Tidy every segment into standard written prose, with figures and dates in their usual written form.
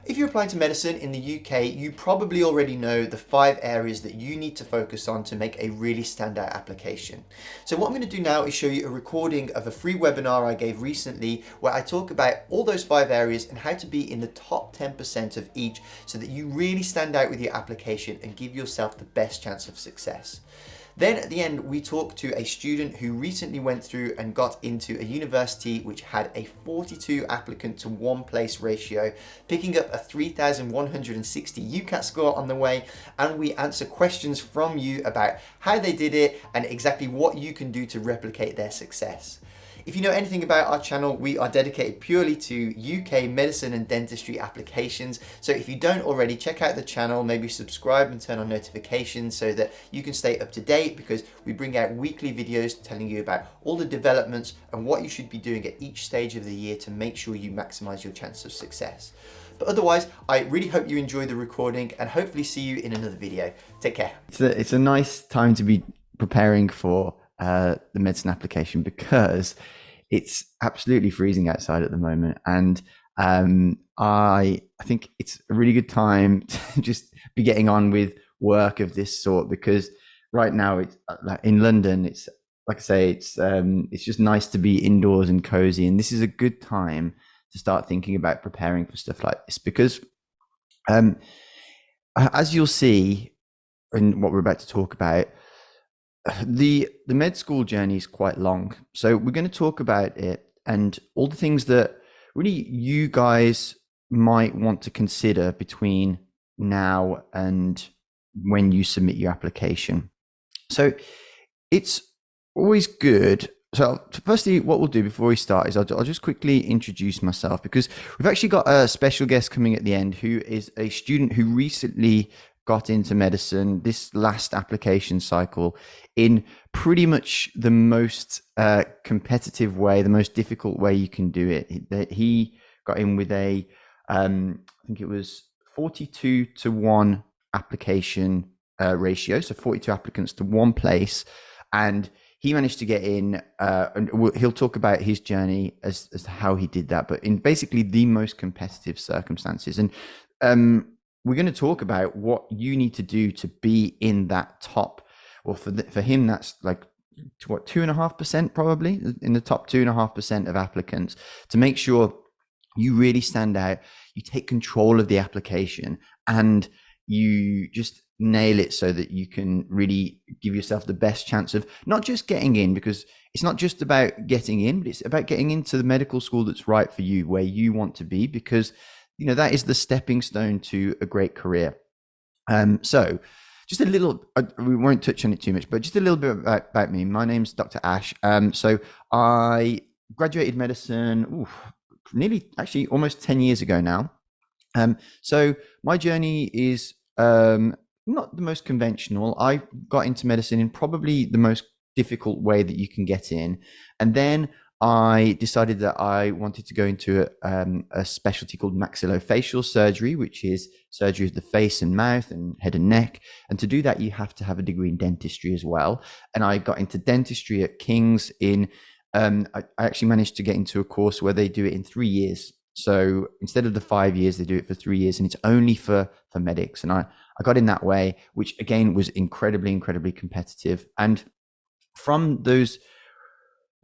If you're applying to medicine in the UK, you probably already know the 5 areas that you need to focus on to make a really standout application. So what I'm going to do now is show you a recording of a free webinar I gave recently where I talk about all those 5 areas and how to be in the top 10% of each so that you really stand out with your application and give yourself the best chance of success. Then at the end, we talk to a student who recently went through and got into a university which had a 42 applicant to 1 place ratio, picking up a 3,160 UCAT score on the way, and we answer questions from you about how they did it and exactly what you can do to replicate their success. If you know anything about our channel, we are dedicated purely to UK medicine and dentistry applications. So if you don't already, check out the channel, maybe subscribe and turn on notifications so that you can stay up to date, because we bring out weekly videos telling you about all the developments and what you should be doing at each stage of the year to make sure you maximize your chance of success. But otherwise, I really hope you enjoy the recording and hopefully see you in another video. Take care. It's a nice time to be preparing for the medicine application, because it's absolutely freezing outside at the moment, and I think it's a really good time to just be getting on with work of this sort, because right now it's like in London, it's like I say, it's just nice to be indoors and cozy, and this is a good time to start thinking about preparing for stuff like this, because as you'll see in what we're about to talk about, the med school journey is quite long. So we're going to talk about it and all the things that really you guys might want to consider between now and when you submit your application. So it's always good. So firstly, what we'll do before we start is I'll just quickly introduce myself, because we've actually got a special guest coming at the end who is a student who recently got into medicine this last application cycle in pretty much the most competitive way, the most difficult way you can do it. He got in with I think it was 42 to 1 application ratio, so 42 applicants to 1 place, and he managed to get in, and he'll talk about his journey as to how he did that, but in basically the most competitive circumstances. And we're going to talk about what you need to do to be in that top. Well, for him, that's like 2.5% probably, in the top 2.5% of applicants, to make sure you really stand out, you take control of the application, and you just nail it so that you can really give yourself the best chance of not just getting in, because it's not just about getting in, but it's about getting into the medical school that's right for you, where you want to be, because that is the stepping stone to a great career. So just a little, we won't touch on it too much, but just a little bit about me. My name's Dr. Ash. So I graduated medicine actually almost 10 years ago now. So my journey is not the most conventional. I got into medicine in probably the most difficult way that you can get in. And then I decided that I wanted to go into a specialty called maxillofacial surgery, which is surgery of the face and mouth and head and neck. And to do that, you have to have a degree in dentistry as well. And I got into dentistry at King's I actually managed to get into a course where they do it in 3 years. So instead of the 5 years, they do it for 3 years, and it's only for medics. And I got in that way, which again was incredibly, incredibly competitive. And from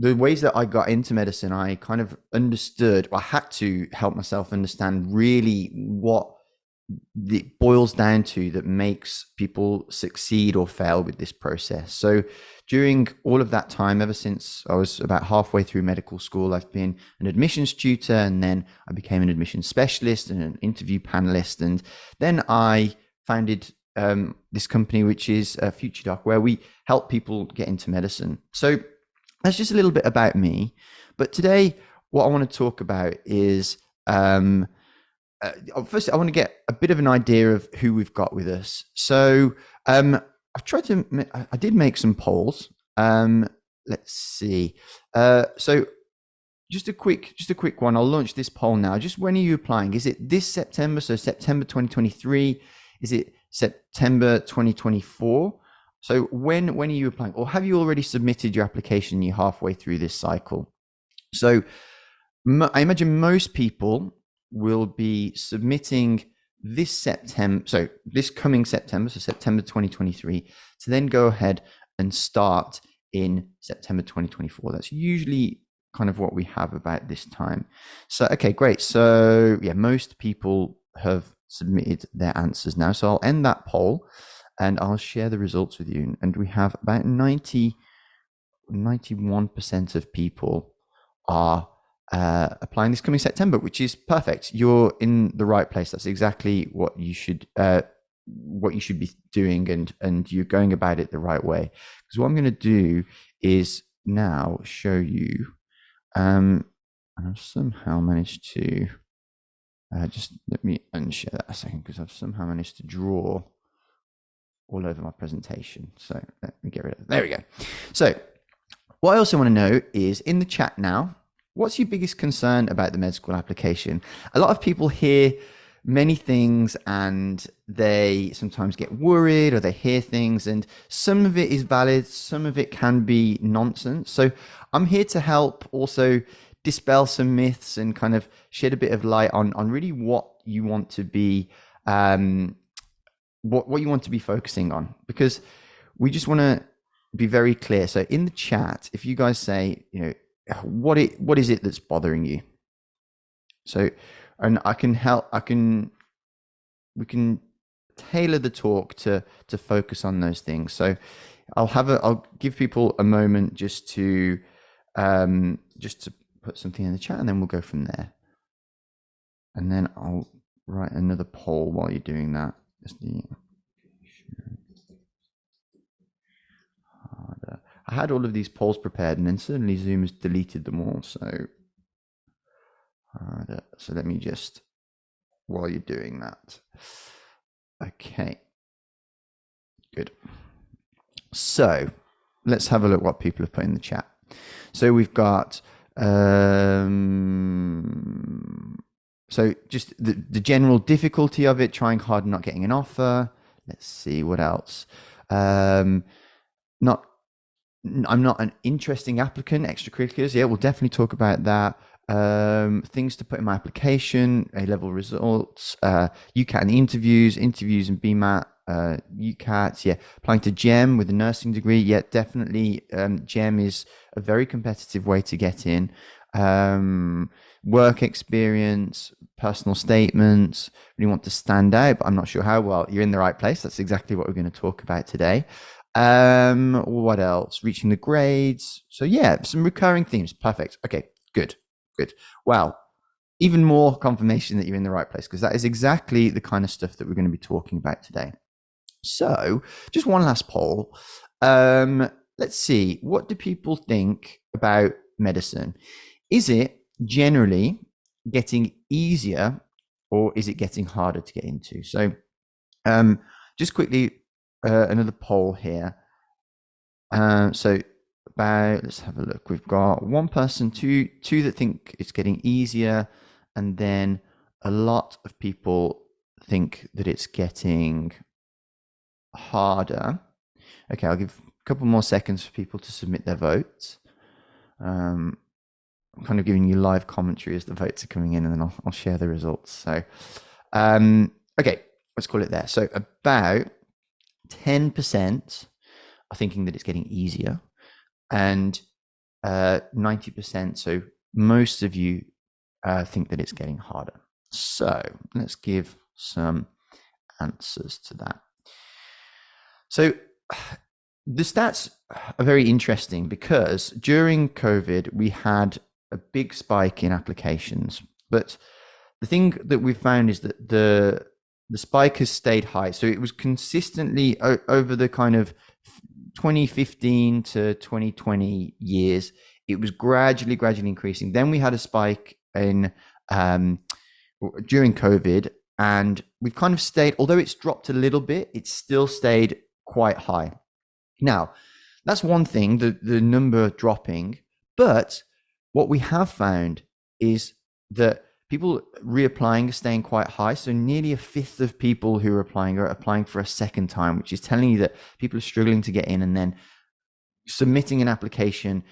the ways that I got into medicine, I kind of understood, I had to help myself understand really what it boils down to that makes people succeed or fail with this process. So during all of that time, ever since I was about halfway through medical school, I've been an admissions tutor, and then I became an admissions specialist and an interview panelist. And then I founded this company, which is FutureDoc, where we help people get into medicine. So that's just a little bit about me. But today, what I want to talk about is, first, I want to get a bit of an idea of who we've got with us. So I've tried to, I did make some polls. Let's see. So just a quick one. I'll launch this poll now. Just when are you applying? Is it this September? So September 2023? Is it September 2024? So when are you applying, or have you already submitted your application and you're halfway through this cycle? So I imagine most people will be submitting this September, so this coming September, so September 2023, to then go ahead and start in September 2024. That's usually kind of what we have about this time. So, okay, great. So yeah, most people have submitted their answers now. So I'll end that poll and I'll share the results with you. And we have about 91% of people are applying this coming September, which is perfect. You're in the right place. That's exactly what you should be doing, and you're going about it the right way. Because what I'm going to do is now show you. I've somehow managed to just let me unshare that a second, because I've somehow managed to draw all over my presentation. So let me get rid of it. There we go. So what I also want to know is, in the chat now, what's your biggest concern about the med school application? A lot of people hear many things and they sometimes get worried, or they hear things, and some of it is valid, some of it can be nonsense. So I'm here to help also dispel some myths and kind of shed a bit of light on really what you want to be what you want to be focusing on, because we just want to be very clear. So in the chat, if you guys say, what is it that's bothering you? So, and I can help. We can tailor the talk to focus on those things. So I'll give people a moment just to put something in the chat, and then we'll go from there. And then I'll write another poll while you're doing that. I had all of these polls prepared, and then suddenly Zoom has deleted them all. So let me just, while you're doing that. Okay, good. So let's have a look what people have put in the chat. So we've got so just the general difficulty of it, trying hard and not getting an offer. Let's see what else. I'm not an interesting applicant. Extracurriculars, yeah, we'll definitely talk about that. Things to put in my application: A-level results, UCAT and interviews and BMAT, UCAT, yeah. Applying to GEM with a nursing degree, yeah, definitely. GEM is a very competitive way to get in. Work experience, personal statements. Really want to stand out, but I'm not sure how. Well, you're in the right place. That's exactly what we're going to talk about today. What else? Reaching the grades. So yeah, some recurring themes. Perfect. Okay, good. Wow. Even more confirmation that you're in the right place, because that is exactly the kind of stuff that we're going to be talking about today. So just one last poll. Let's see. What do people think about medicine? Is it generally getting easier, or is it getting harder to get into? So just quickly, another poll here. So let's have a look. We've got one person, two that think it's getting easier, and then a lot of people think that it's getting harder. Okay, I'll give a couple more seconds for people to submit their votes. I'm kind of giving you live commentary as the votes are coming in, and then I'll share the results. So, okay, let's call it there. So about 10% are thinking that it's getting easier, and 90%, so most of you think that it's getting harder. So let's give some answers to that. So the stats are very interesting, because during COVID, we had a big spike in applications. But the thing that we've found is that the spike has stayed high. So it was consistently over the kind of 2015 to 2020 years, it was gradually increasing. Then we had a spike in during COVID, and we've kind of stayed, although it's dropped a little bit, it's still stayed quite high. Now, that's one thing, the number dropping, but what we have found is that people reapplying are staying quite high. So nearly a fifth of people who are applying for a second time, which is telling you that people are struggling to get in, and then submitting an application,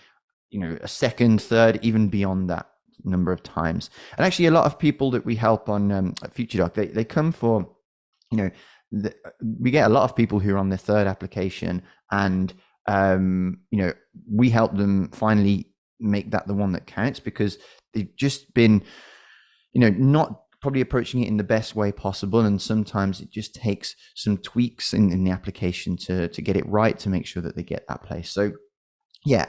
a second, third, even beyond that. number of times. And actually, a lot of people that we help on at FutureDoc, they come for, you know, we get a lot of people who are on their third application, and you know, we help them finally make that the one that counts, because they've just been, you know, not probably approaching it in the best way possible, and sometimes it just takes some tweaks in the application to get it right, to make sure that they get that place. So yeah,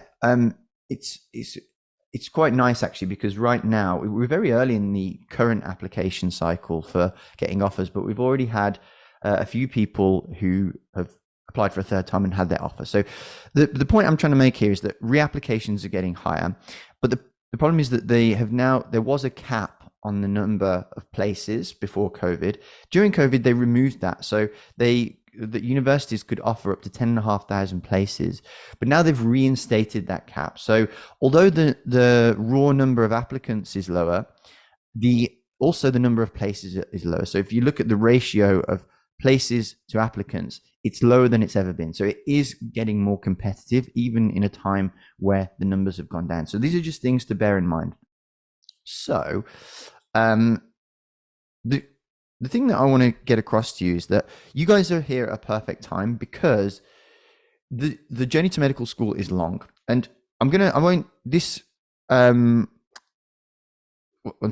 it's quite nice actually, because right now we're very early in the current application cycle for getting offers, but we've already had a few people who have applied for a third time and had their offer. So the point I'm trying to make here is that reapplications are getting higher, but the problem is that there was a cap on the number of places before COVID. During COVID, they removed that. So the universities could offer up to 10,500 places, but now they've reinstated that cap. So although the raw number of applicants is lower, also the number of places is lower. So if you look at the ratio of places to applicants, it's lower than it's ever been. So it is getting more competitive, even in a time where the numbers have gone down. So these are just things to bear in mind. So the thing that I want to get across to you is that you guys are here at a perfect time, because the journey to medical school is long. And one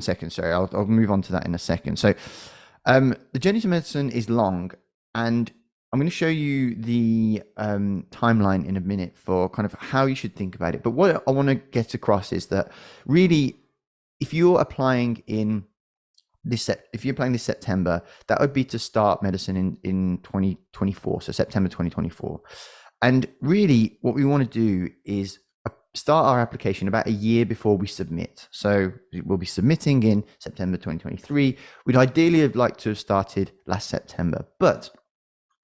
second, sorry, I'll move on to that in a second. So the journey to medicine is long, and I'm going to show you the timeline in a minute for kind of how you should think about it. But what I want to get across is that really, if you're applying this September, that would be to start medicine in 2024, so September 2024. And really what we want to do is start our application about a year before we submit. So we'll be submitting in September 2023. We'd ideally have liked to have started last September, but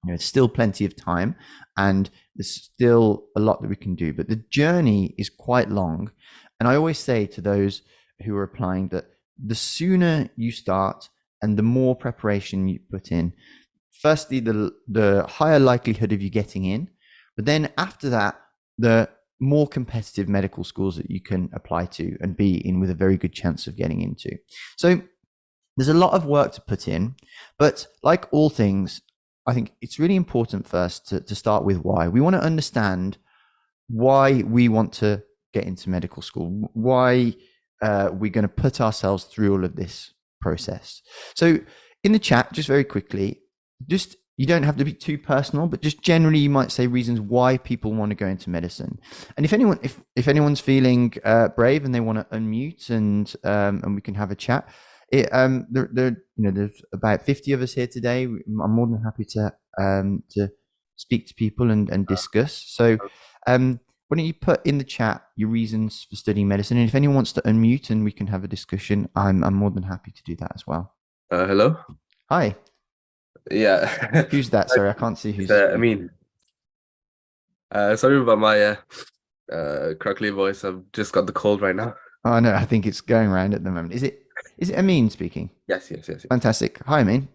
you know, it's still plenty of time, and there's still a lot that we can do. But the journey is quite long. And I always say to those who are applying that the sooner you start and the more preparation you put in, firstly, the higher likelihood of you getting in, but then after that, the more competitive medical schools that you can apply to and be in with a very good chance of getting into. So there's a lot of work to put in, but like all things, I think it's really important first to start with why. We want to understand why we want to get into medical school, why we're going to put ourselves through all of this process. So in the chat, just very quickly, you don't have to be too personal, but just generally you might say reasons why people want to go into medicine. And if anyone's feeling brave and they want to unmute and we can have a chat, there's about 50 of us here today. I'm more than happy to speak to people and discuss. So why don't you put in the chat your reasons for studying medicine? And if anyone wants to unmute and we can have a discussion, I'm more than happy to do that as well. Hello? Hi. Yeah. Who's that? Sorry, I can't see who's. I mean, sorry about my crackly voice. I've just got the cold right now. Oh no, I think it's going around at the moment. Is it Amin speaking? Yes. Fantastic. Hi, Amin.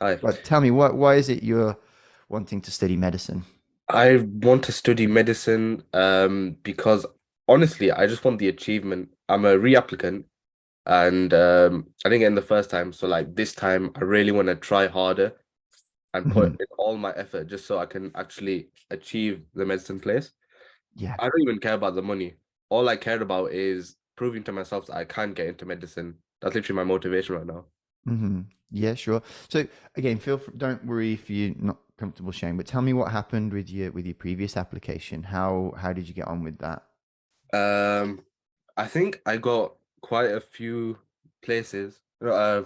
Hi. But tell me, why is it you're wanting to study medicine? I want to study medicine because honestly, I just want the achievement. I'm a reapplicant and I didn't get in the first time. So like this time, I really want to try harder and put in all my effort just so I can actually achieve the medicine place. Yeah. I don't even care about the money. All I care about is proving to myself that I can get into medicine. That's literally my motivation right now. Yeah, sure. So again, don't worry if you're not comfortable sharing, but tell me what happened with your previous application. How did you get on with that? I think I got quite a few places, quite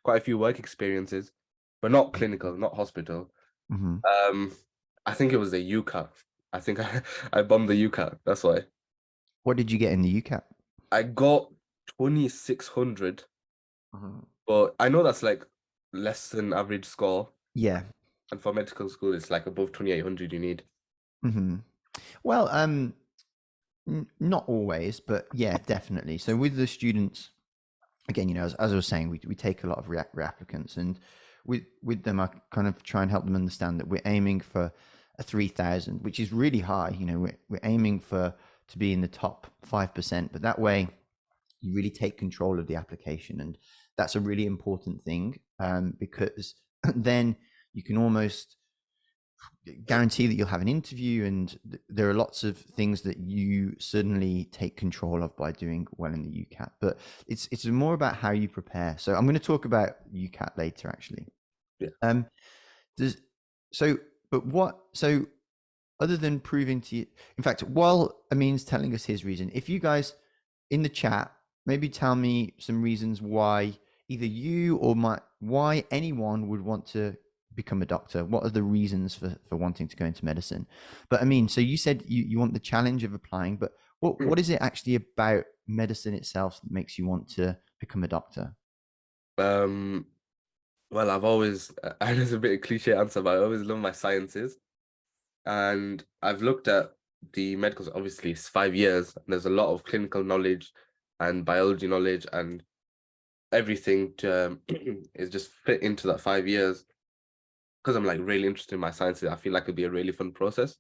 a few work experiences, but not clinical, not hospital. I think it was the UCAT. I think I bombed the UCAT. That's why. What did you get in the UCAT? I got 2600, but I know that's like less than average score. Yeah. And for medical school, it's like above 2800 you need. Well, not always, but yeah, definitely. So with the students, again, you know, as I was saying, we take a lot of reapplicants, and with them, I kind of try and help them understand that we're aiming for a 3000, which is really high. You know, we're aiming to be in the top 5%, but that way you really take control of the application. And that's a really important thing, because then you can almost guarantee that you'll have an interview, and there are lots of things that you suddenly take control of by doing well in the UCAT. But it's more about how you prepare. So I'm going to talk about UCAT later, actually. Yeah. Does so, but what so other than proving to you, in fact, while Amin's telling us his reason, if you guys in the chat maybe tell me some reasons why either you or why anyone would want to become a doctor. What are the reasons for wanting to go into medicine? But I mean, so you said you want the challenge of applying, but what is it actually about medicine itself that makes you want to become a doctor? Well, I've always, I know it's a bit of a cliche answer, but I always love my sciences. And I've looked at the medicals, obviously, it's 5 years, and there's a lot of clinical knowledge and biology knowledge, and everything to is just fit into that 5 years. Because I'm like really interested in my sciences, I feel like it'd be a really fun process.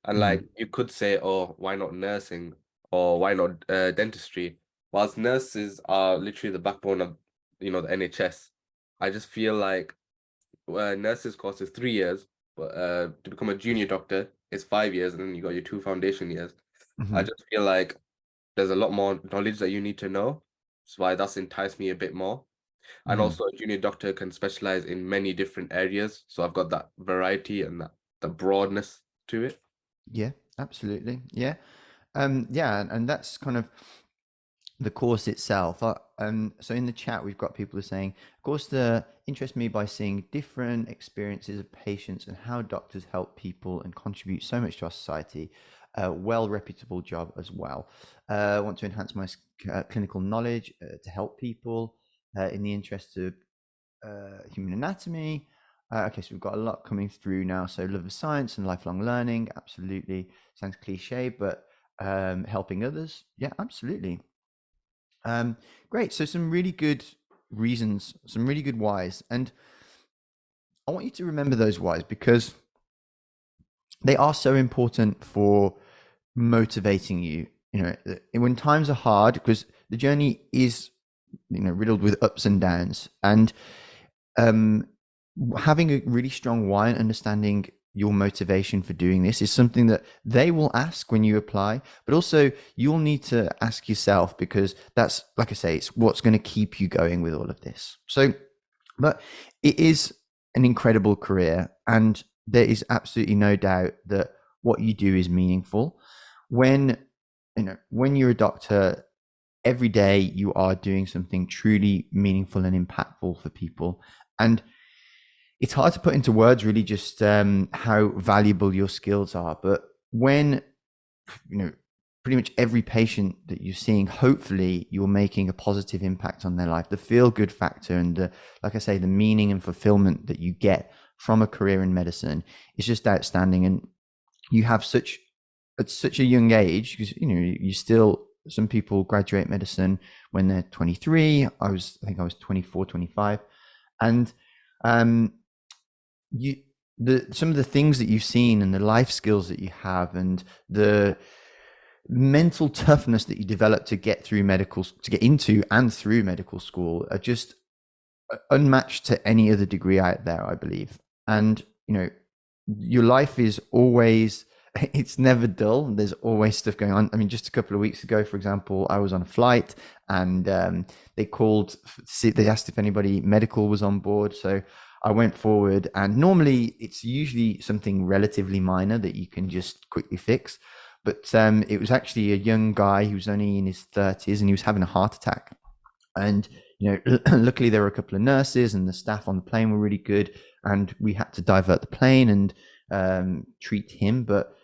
And like you could say, oh, why not nursing or why not dentistry? Whilst nurses are literally the backbone of, the NHS, I just feel like nurses course is 3 years, but to become a junior doctor is 5 years, and then you got your 2 foundation years. I Mm-hmm. just feel like there's a lot more knowledge that you need to know. That's why that's enticed me a bit more. And Mm-hmm. also, a junior doctor can specialize in many different areas. So I've got that variety and that the broadness to it. Yeah, absolutely. Yeah. Yeah, and that's kind of the course itself. So in the chat, we've got people who are saying, of course, the interest me by seeing different experiences of patients and how doctors help people and contribute so much to our society. A well reputable job as well. I want to enhance my clinical knowledge to help people in the interest of human anatomy. Okay, so we've got a lot coming through now. So love of science and lifelong learning, absolutely. Sounds cliche, but helping others, yeah, absolutely. Great. So some really good reasons, some really good whys, and I want you to remember those whys because they are so important for motivating you. You know, when times are hard, because the journey is, riddled with ups and downs, and um, having a really strong why and understanding your motivation for doing this is something that they will ask when you apply, but also you'll need to ask yourself, because that's, like I say, it's what's going to keep you going with all of this. So, but it is an incredible career, and there is absolutely no doubt that what you do is meaningful. When you're a doctor, every day you are doing something truly meaningful and impactful for people. And it's hard to put into words really just how valuable your skills are. But when, pretty much every patient that you're seeing, hopefully you're making a positive impact on their life, the feel good factor and like I say, the meaning and fulfillment that you get from a career in medicine is just outstanding. And you have at such a young age, because, you still, some people graduate medicine when they're 23. I think I was 24, 25. And some of the things that you've seen and the life skills that you have and the mental toughness that you develop to get into and through medical school are just unmatched to any other degree out there, I believe. And your life is always, it's never dull. There's always stuff going on. I mean, just a couple of weeks ago, for example, I was on a flight and they asked if anybody medical was on board. So I went forward, and normally it's usually something relatively minor that you can just quickly fix. But it was actually a young guy who was only in his 30s, and he was having a heart attack. And luckily there were a couple of nurses, and the staff on the plane were really good, and we had to divert the plane and treat him. But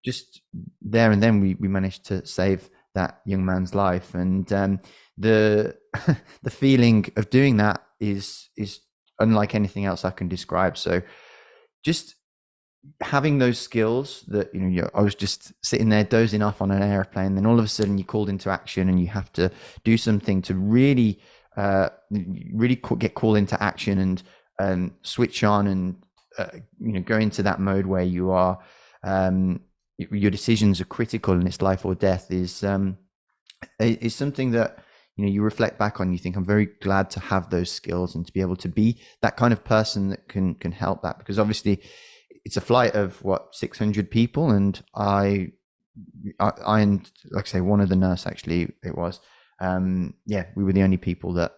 just there and then we managed to save that young man's life, and the the feeling of doing that is unlike anything else I can describe. So just having those skills that, I was just sitting there dozing off on an airplane, then all of a sudden you're called into action and you have to do something to really get called into action and switch on and go into that mode where you are your decisions are critical and it's life or death is It's something that, you know, you reflect back on, you think, I'm very glad to have those skills and to be able to be that kind of person that can help that, because obviously it's a flight of what, 600 people, and I and like I say, one of the nurse, actually it was, yeah, we were the only people that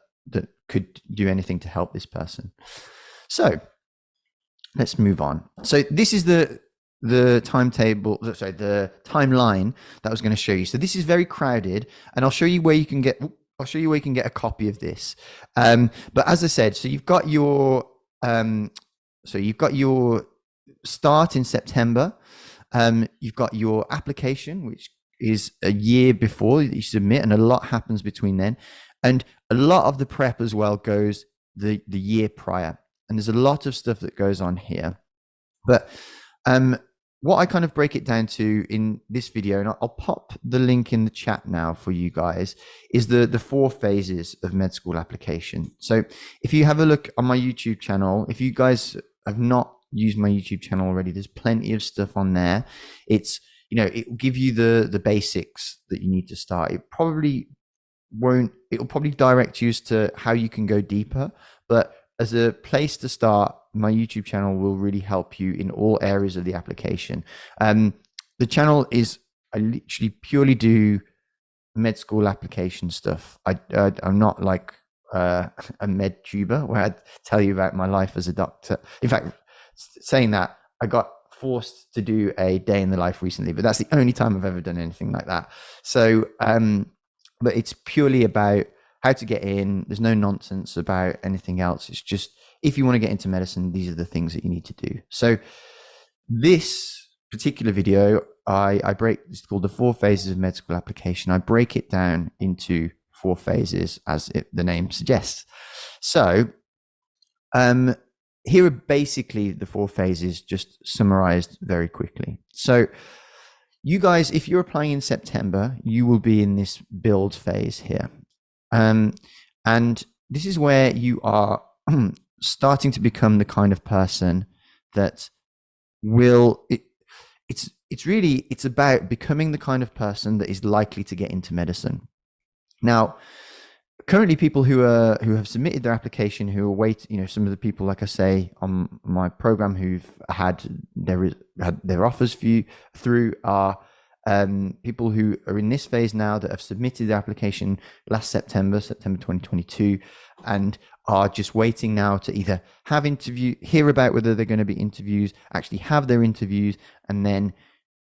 could do anything to help this person. So let's move on. So this is the timetable, sorry, the timeline that I was going to show you. So this is very crowded, and I'll show you where you can get a copy of this. But as I said, so you've got your start in September. You've got your application, which is a year before you submit, and a lot happens between then. And a lot of the prep as well goes the year prior. And there's a lot of stuff that goes on here. But what I kind of break it down to in this video, and I'll pop the link in the chat now for you guys, is the 4 phases of med school application. So if you have a look on my YouTube channel, if you guys have not used my YouTube channel already, there's plenty of stuff on there. It's, you know, it will give you the basics that you need to start. It will probably direct you as to how you can go deeper, but as a place to start, my YouTube channel will really help you in all areas of the application. The channel is, I literally purely do med school application stuff. I'm not like a med tuber where I tell you about my life as a doctor. In fact, saying that, I got forced to do a day in the life recently, but that's the only time I've ever done anything like that. So, but it's purely about how to get in. There's no nonsense about anything else. It's just, if you want to get into medicine, these are the things that you need to do. So this particular video, I break, it's called the 4 phases of med school application. I break it down into 4 phases, as the name suggests. So here are basically the 4 phases, just summarized very quickly. So you guys, if you're applying in September, you will be in this build phase here. And this is where you are starting to become the kind of person that will, it's about becoming the kind of person that is likely to get into medicine. Now, currently people who have submitted their application, who are waiting, you know, some of the people, like I say, on my program, who've had their offers through are people who are in this phase now, that have submitted their application last September 2022, and are just waiting now to either hear about whether they're going to be interviews, actually have their interviews, and then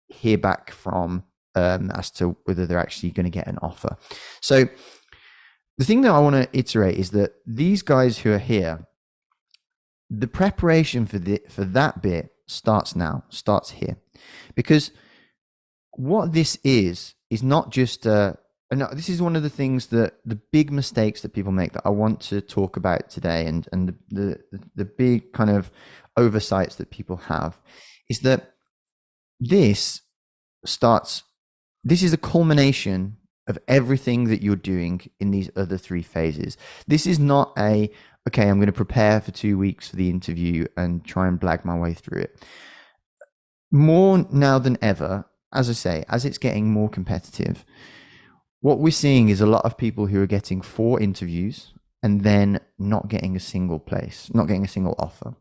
hear back from as to whether they're actually going to get an offer. So the thing that I want to iterate is that these guys who are here, the preparation for that bit starts here, because what this is not just this is one of the things that the big mistakes that people make that I want to talk about today, and the big kind of oversights that people have, is that this is a culmination of everything that you're doing in these other 3 phases. This is not okay, I'm going to prepare for 2 weeks for the interview and try and blag my way through it. More now than ever, as I say, as it's getting more competitive, what we're seeing is a lot of people who are getting 4 interviews and then not getting a single place, not getting a single offer.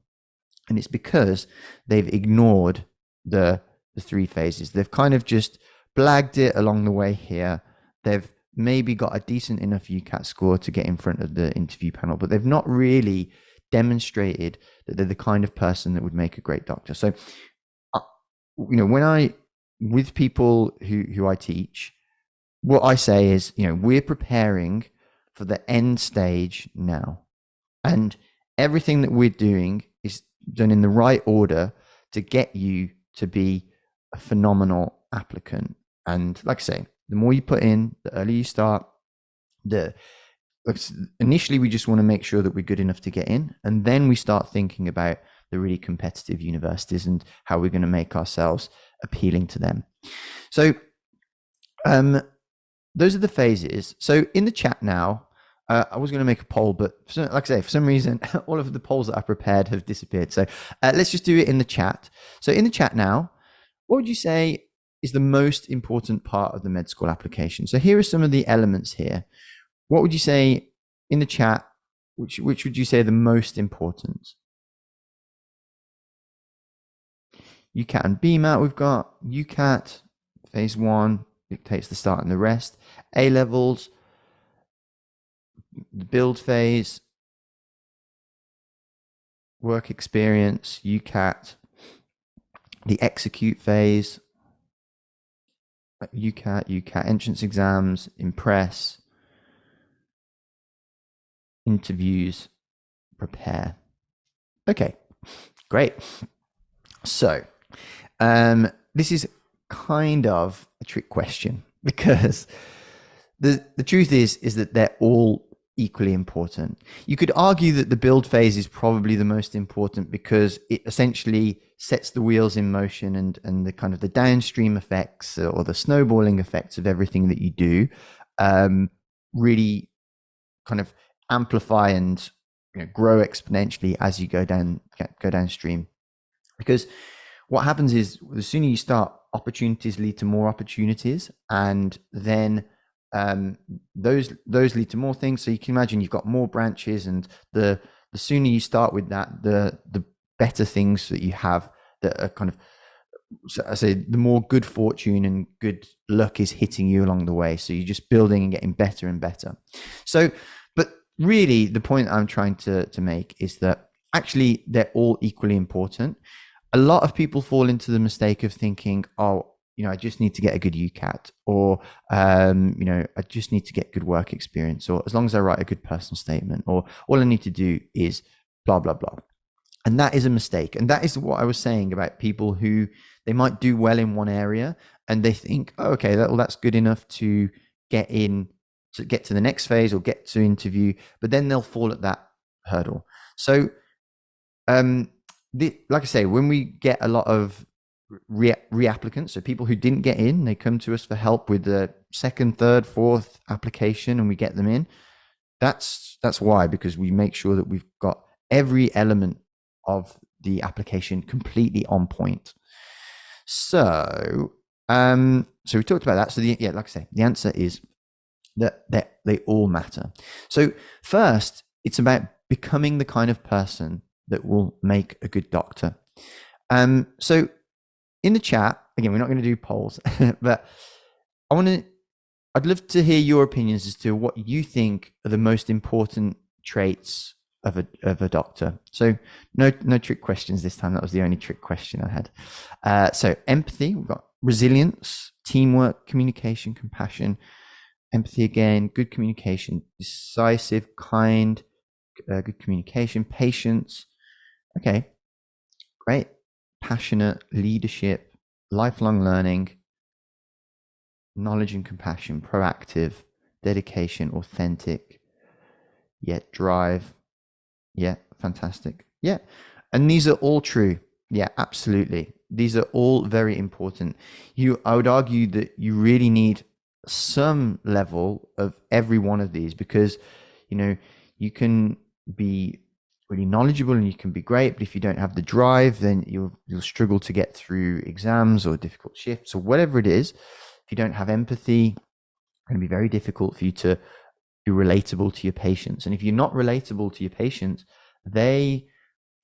And it's because they've ignored the 3 phases. They've kind of just blagged it along the way here. They've maybe got a decent enough UCAT score to get in front of the interview panel, but they've not really demonstrated that they're the kind of person that would make a great doctor. So, you know, with people who I teach, what I say is, you know, we're preparing for the end stage now, and everything that we're doing is done in the right order to get you to be a phenomenal applicant. And like I say, the more you put in, the earlier you start. Initially, we just want to make sure that we're good enough to get in, and then we start thinking about the really competitive universities and how we're going to make ourselves appealing to them. So those are the phases. So in the chat now, I was going to make a poll, but like I say, for some reason, all of the polls that I prepared have disappeared. So let's just do it in the chat. So in the chat now, what would you say is the most important part of the med school application. So here are some of the elements here. What would you say in the chat? Which would you say are the most important? UCAT and BMAT, we've got UCAT, phase 1, dictates the start and the rest. A levels, the build phase, work experience, UCAT, the execute phase, UCAT, entrance exams, impress, interviews, prepare. Okay, great. So, this is kind of a trick question because the truth is that they're all equally important. You could argue that the build phase is probably the most important because it essentially sets the wheels in motion and the kind of the downstream effects or the snowballing effects of everything that you do really kind of amplify and grow exponentially as you go downstream. Because what happens is the sooner you start, opportunities lead to more opportunities, and then those lead to more things. So you can imagine you've got more branches, and the sooner you start with that, the better things that you have that are kind of, so I say, the more good fortune and good luck is hitting you along the way. So you're just building and getting better and better. So, but really the point I'm trying to make is that actually they're all equally important. A lot of people fall into the mistake of thinking, oh, I just need to get a good UCAT, or, I just need to get good work experience, or as long as I write a good personal statement, or all I need to do is blah, blah, blah. And that is a mistake. And that is what I was saying about people who they might do well in one area and they think, oh, okay, that's good enough to get to the next phase or get to interview, but then they'll fall at that hurdle. So, like I say, when we get a lot of reapplicants, so people who didn't get in, they come to us for help with the second, third, fourth application, and we get them in. That's why, because we make sure that we've got every element of the application completely on point. So, so we talked about that. So like I say, the answer is that they all matter. So first, it's about becoming the kind of person that will make a good doctor. So in the chat, again, we're not going to do polls, but I'd love to hear your opinions as to what you think are the most important traits of a doctor. So no trick questions this time. That was the only trick question I had. So empathy, we've got resilience, teamwork, communication, compassion, empathy again, good communication, decisive, kind, good communication, patience. Okay, great. Passionate, leadership, lifelong learning, knowledge and compassion, proactive, dedication, authentic, yet drive. Yeah, fantastic. Yeah, and these are all true. Yeah, absolutely. These are all very important. I would argue that you really need some level of every one of these because, you can be really knowledgeable and you can be great, but if you don't have the drive, then you'll struggle to get through exams or difficult shifts or whatever it is. If you don't have empathy, it's going to be very difficult for you to be relatable to your patients. And if you're not relatable to your patients, they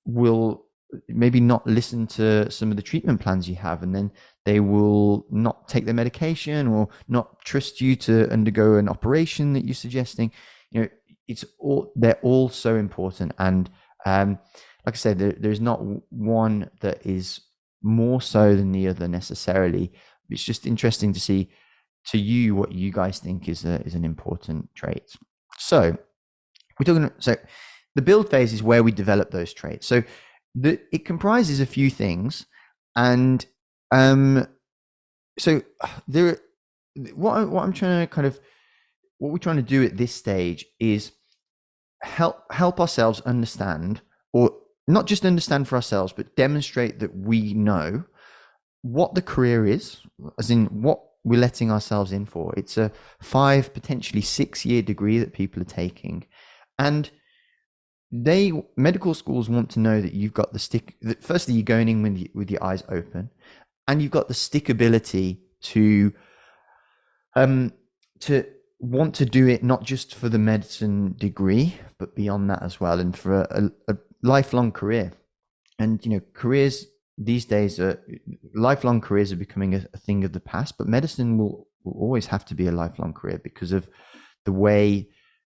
will maybe not listen to some of the treatment plans you have, and then they will not take their medication or not trust you to undergo an operation that you're suggesting. They're all so important. And like I said, there's not one that is more so than the other necessarily. It's just interesting to see to you what you guys think is an important trait. So the build phase is where we develop those traits. So it comprises a few things, and so what we're trying to do at this stage is help ourselves understand, or not just understand for ourselves, but demonstrate that we know what the career is, as in what we're letting ourselves in for. It's a 5, potentially 6-year degree that people are taking, and medical schools want to know that you've got the firstly, you're going in with your eyes open, and you've got the stickability to um, to want to do it not just for the medicine degree, but beyond that as well, and for a lifelong career. And careers these days are lifelong careers are becoming a thing of the past, but medicine will always have to be a lifelong career because of the way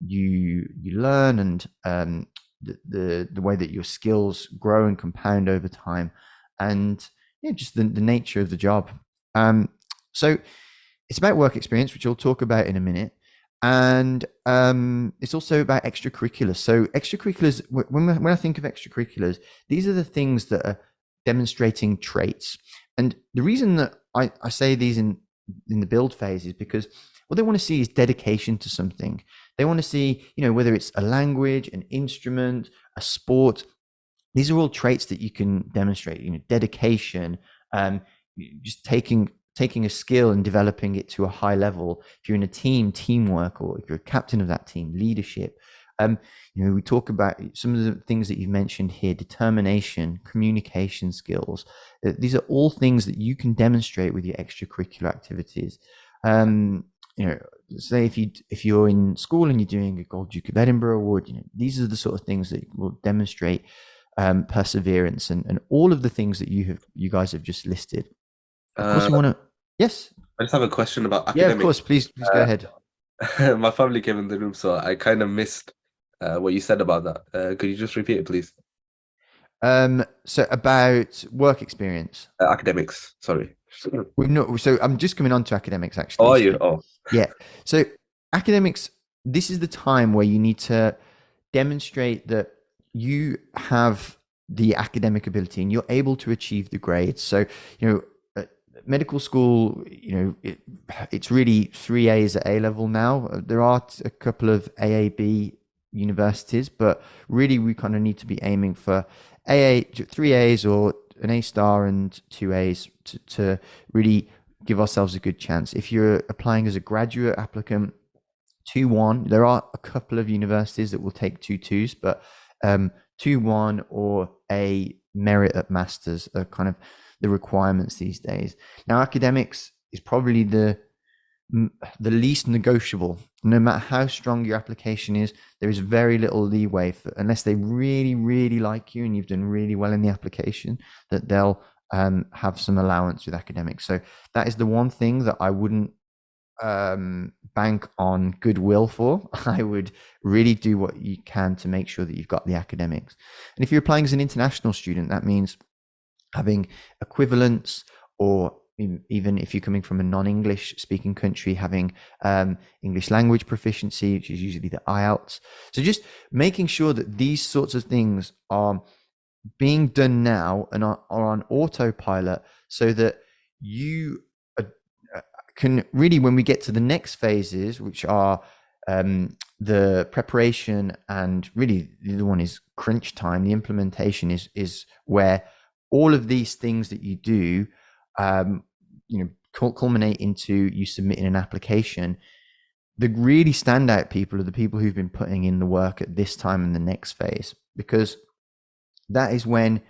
you learn and the way that your skills grow and compound over time, and just the nature of the job. So it's about work experience, which I'll talk about in a minute. And it's also about extracurriculars. So extracurriculars, when I think of extracurriculars, these are the things that are demonstrating traits. And the reason that I say these in the build phase is because what they want to see is dedication to something. They want to see, whether it's a language, an instrument, a sport. These are all traits that you can demonstrate. Dedication, just taking a skill and developing it to a high level. If you're in a team, teamwork, or if you're a captain of that team, leadership. We talk about some of the things that you've mentioned here: determination, communication skills. These are all things that you can demonstrate with your extracurricular activities. Say if you're in school and you're doing a Gold Duke of Edinburgh Award, these are the sort of things that will demonstrate perseverance and all of the things that you guys have just listed. Of course, we want to. Yes. I just have a question about Yeah, of academics. course. Please go ahead. My family came in the room, so I kind of missed what you said about that. Could you just repeat it, please? So about work experience. Academics, sorry. So I'm just coming on to academics, actually. How are you? Oh, yeah. So academics, this is the time where you need to demonstrate that you have the academic ability and you're able to achieve the grades. So, medical school, it's really 3 A's at A level now. There are a couple of AAB universities, but really we kind of need to be aiming for 3 A's or an A star and 2 A's to really give ourselves a good chance. If you're applying as a graduate applicant, 2-1, there are a couple of universities that will take 2-2s, but 2-1 or a merit at masters are kind of the requirements these days. Now, academics is probably the least negotiable. No matter how strong your application is, there is very little leeway unless they really, really like you and you've done really well in the application, that they'll have some allowance with academics. So that is the one thing that I wouldn't bank on goodwill for. I would really do what you can to make sure that you've got the academics. And if you're applying as an international student, that means having equivalence, or even if you're coming from a non-English speaking country, having English language proficiency, which is usually the IELTS. So just making sure that these sorts of things are being done now and are on autopilot, so that you can really, when we get to the next phases, which are the preparation, and really the other one is crunch time, the implementation is where all of these things that you do culminate into you submitting an application. The really standout people are the people who've been putting in the work at this time in the next phase, because that is when,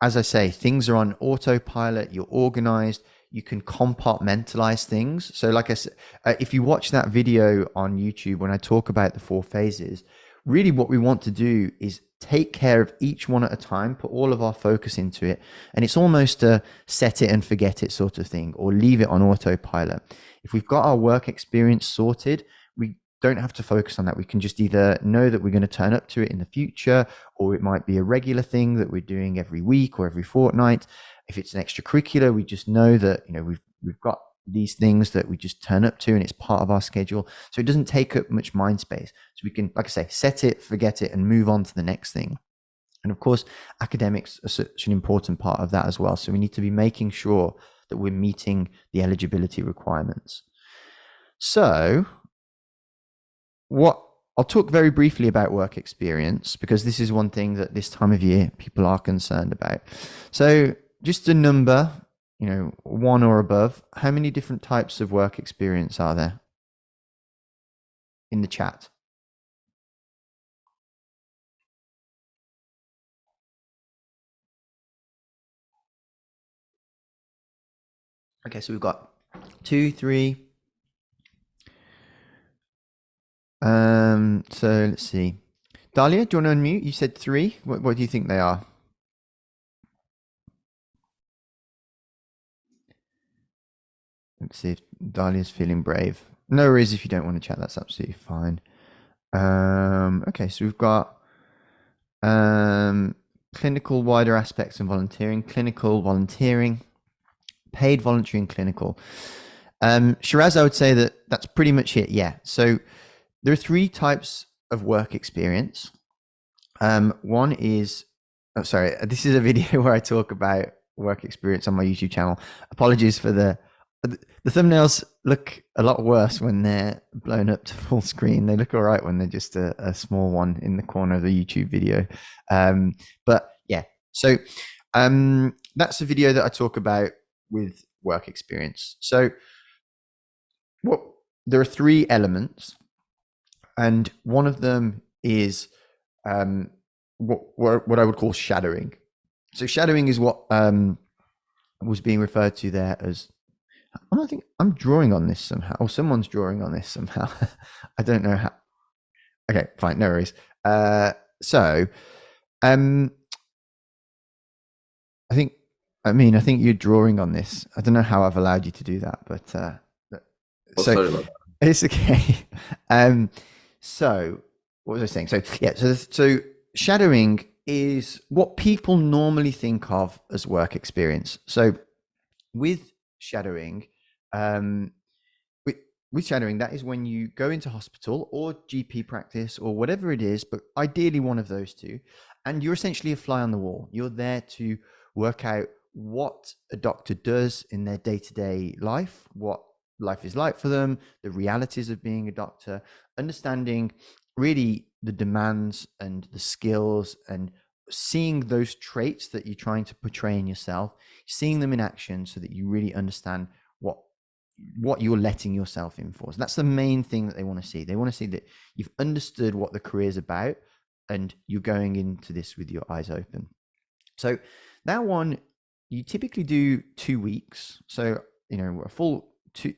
as I say, things are on autopilot, you're organized, you can compartmentalize things. So like I said, if you watch that video on YouTube, when I talk about the 4 phases, really what we want to do is take care of each one at a time, put all of our focus into it. And it's almost a set it and forget it sort of thing, or leave it on autopilot. If we've got our work experience sorted, we don't have to focus on that. We can just either know that we're going to turn up to it in the future, or it might be a regular thing that we're doing every week or every fortnight. If it's an extracurricular, we just know that we've got these things that we just turn up to and it's part of our schedule. So it doesn't take up much mind space. So we can, like I say, set it, forget it, and move on to the next thing. And of course, academics are such an important part of that as well. So we need to be making sure that we're meeting the eligibility requirements. So I'll talk very briefly about work experience, because this is one thing that this time of year people are concerned about. So just a number, 1 or above, how many different types of work experience are there in the chat? Okay, so we've got 2, 3. So let's see. Dahlia, do you want to unmute? You said 3. What do you think they are? Let's see if Dahlia's feeling brave. No worries if you don't want to chat. That's absolutely fine. Okay, so we've got clinical wider aspects and volunteering, clinical volunteering, paid voluntary and clinical. Shiraz, I would say that that's pretty much it. Yeah. So there are 3 types of work experience. One is, oh, sorry, this is a video where I talk about work experience on my YouTube channel. Apologies for the thumbnails look a lot worse when they're blown up to full screen. They look all right when they're just a small one in the corner of the YouTube video. But yeah, so that's a video that I talk about with work experience. So there are 3 elements, and one of them is what I would call shadowing. So shadowing is what was being referred to there as. I think I'm drawing on this somehow, or someone's drawing on this somehow. I don't know how. Okay, fine, no worries. So, I think you're drawing on this. I don't know how I've allowed you to do that, but so sorry about that. it's okay. So what was I saying? So yeah, so shadowing is what people normally think of as work experience. So with shadowing, with shadowing, that is when you go into hospital or GP practice or whatever it is, but ideally one of those 2, and you're essentially a fly on the wall. You're there to work out what a doctor does in their day-to-day life, what life is like for them, the realities of being a doctor, understanding really the demands and the skills, and seeing those traits that you're trying to portray in yourself, seeing them in action so that you really understand what you're letting yourself in for. So that's the main thing that they want to see. They want to see that you've understood what the career is about and you're going into this with your eyes open. So that one, you typically do 2 weeks. So, a full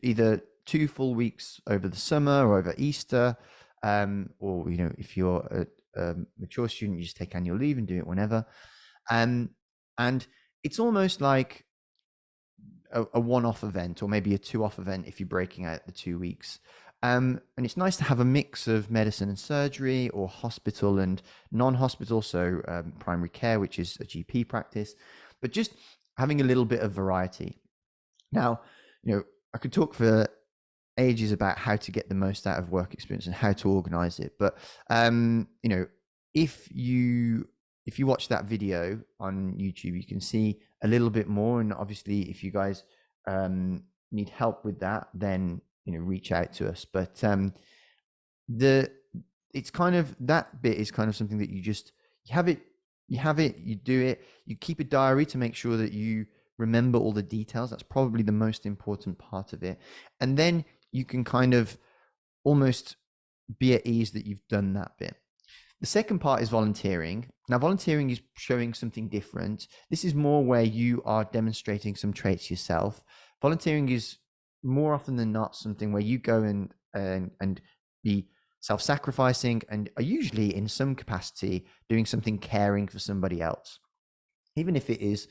either 2 full weeks over the summer or over Easter, or, if you're a mature student, you just take annual leave and do it whenever. And it's almost like a one-off event, or maybe a 2-off event if you're breaking out the 2 weeks. And it's nice to have a mix of medicine and surgery, or hospital and non-hospital, so primary care, which is a GP practice, but just having a little bit of variety. Now, I could talk for ages about how to get the most out of work experience and how to organize it, but if you watch that video on YouTube, you can see a little bit more. And obviously, if you guys need help with that, then reach out to us. But it's kind of, that bit is kind of something that you have it, you do it, you keep a diary to make sure that you remember all the details. That's probably the most important part of it. And then you can kind of almost be at ease that you've done that bit. The second part is volunteering. Now, volunteering is showing something different. This is more where you are demonstrating some traits yourself. Volunteering is more often than not something where you go and be self-sacrificing, and are usually in some capacity doing something caring for somebody else. Even if it is,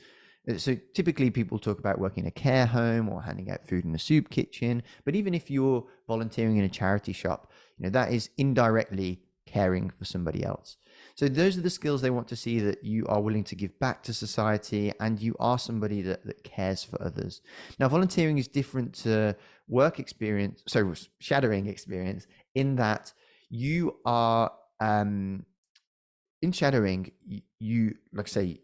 so typically people talk about working in a care home or handing out food in a soup kitchen, but even if you're volunteering in a charity shop, that is indirectly caring for somebody else. So those are the skills they want to see, that you are willing to give back to society and you are somebody that cares for others. Now, volunteering is different to work experience, so shadowing experience, in that you are in shadowing, you like say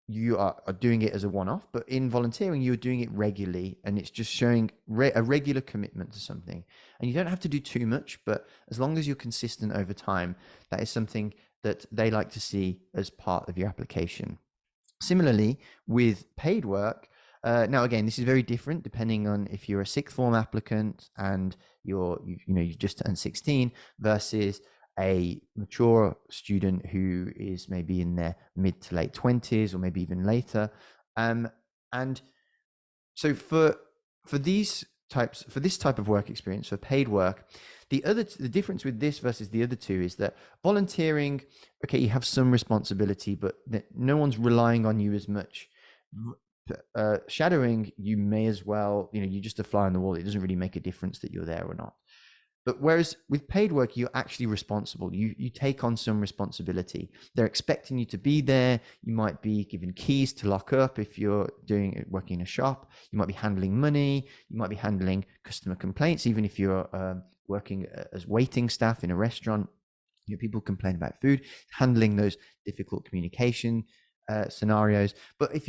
you are doing it as a one-off, but in volunteering you're doing it regularly, and it's just showing a regular commitment to something. And you don't have to do too much, but as long as you're consistent over time, that is something that they like to see as part of your application. Similarly, with paid work, now again, this is very different depending on if you're a sixth form applicant and you've just turned 16, versus a mature student who is maybe in their mid to late 20s, or maybe even later. And So for these types, for this type of work experience, for paid work, the difference with this versus the other two is that volunteering, okay, you have some responsibility, but no one's relying on you as much. Shadowing, you may as well, you're just a fly on the wall. It doesn't really make a difference that you're there or not. But whereas with paid work, you're actually responsible. You take on some responsibility. They're expecting you to be there. You might be given keys to lock up if you're working in a shop. You might be handling money. You might be handling customer complaints, even if you're working as waiting staff in a restaurant. People complain about food, handling those difficult communication scenarios. But if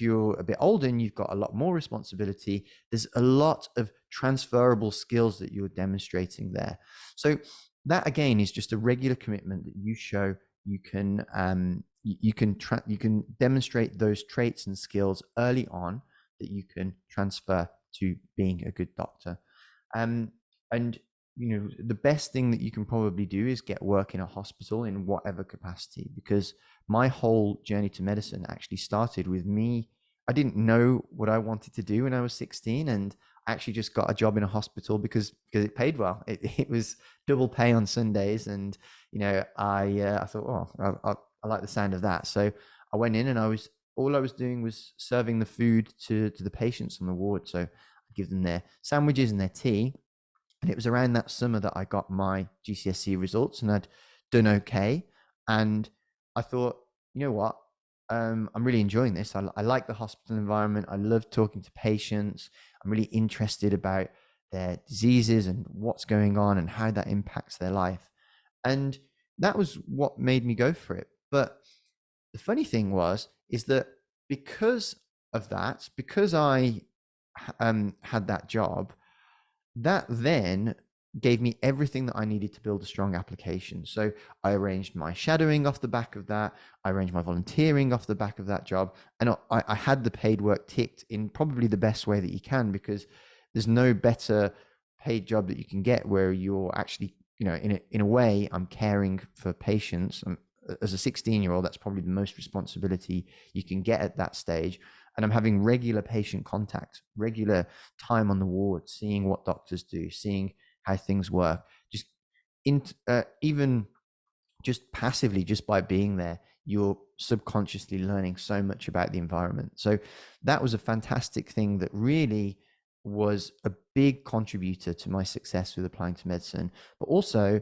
you're a bit older and you've got a lot more responsibility, there's a lot of transferable skills that you're demonstrating there. So that again is just a regular commitment that you show. You can you can demonstrate those traits and skills early on that you can transfer to being a good doctor. And the best thing that you can probably do is get work in a hospital in whatever capacity, because my whole journey to medicine actually started with me. I didn't know what I wanted to do when I was 16, and I actually just got a job in a hospital because it paid well. It was double pay on Sundays, and I thought, oh, I like the sound of that. So I went in, and all I was doing was serving the food to the patients on the ward. So I give them their sandwiches and their tea. And it was around that summer that I got my GCSE results, and I'd done okay. And I thought, you know what? I'm really enjoying this. I like the hospital environment. I love talking to patients. I'm really interested about their diseases and what's going on and how that impacts their life. And that was what made me go for it. But the funny thing is that because of that, because I had that job, that then gave me everything that I needed to build a strong application. So I arranged my shadowing off the back of that. I arranged my volunteering off the back of that job. And I had the paid work ticked in probably the best way that you can, because there's no better paid job that you can get where you're actually, in a way, I'm caring for patients. As a 16-year-old, that's probably the most responsibility you can get at that stage. And I'm having regular patient contact, regular time on the ward, seeing what doctors do, seeing how things work. Just even just passively, just by being there, you're subconsciously learning so much about the environment. So that was a fantastic thing that really was a big contributor to my success with applying to medicine. But also,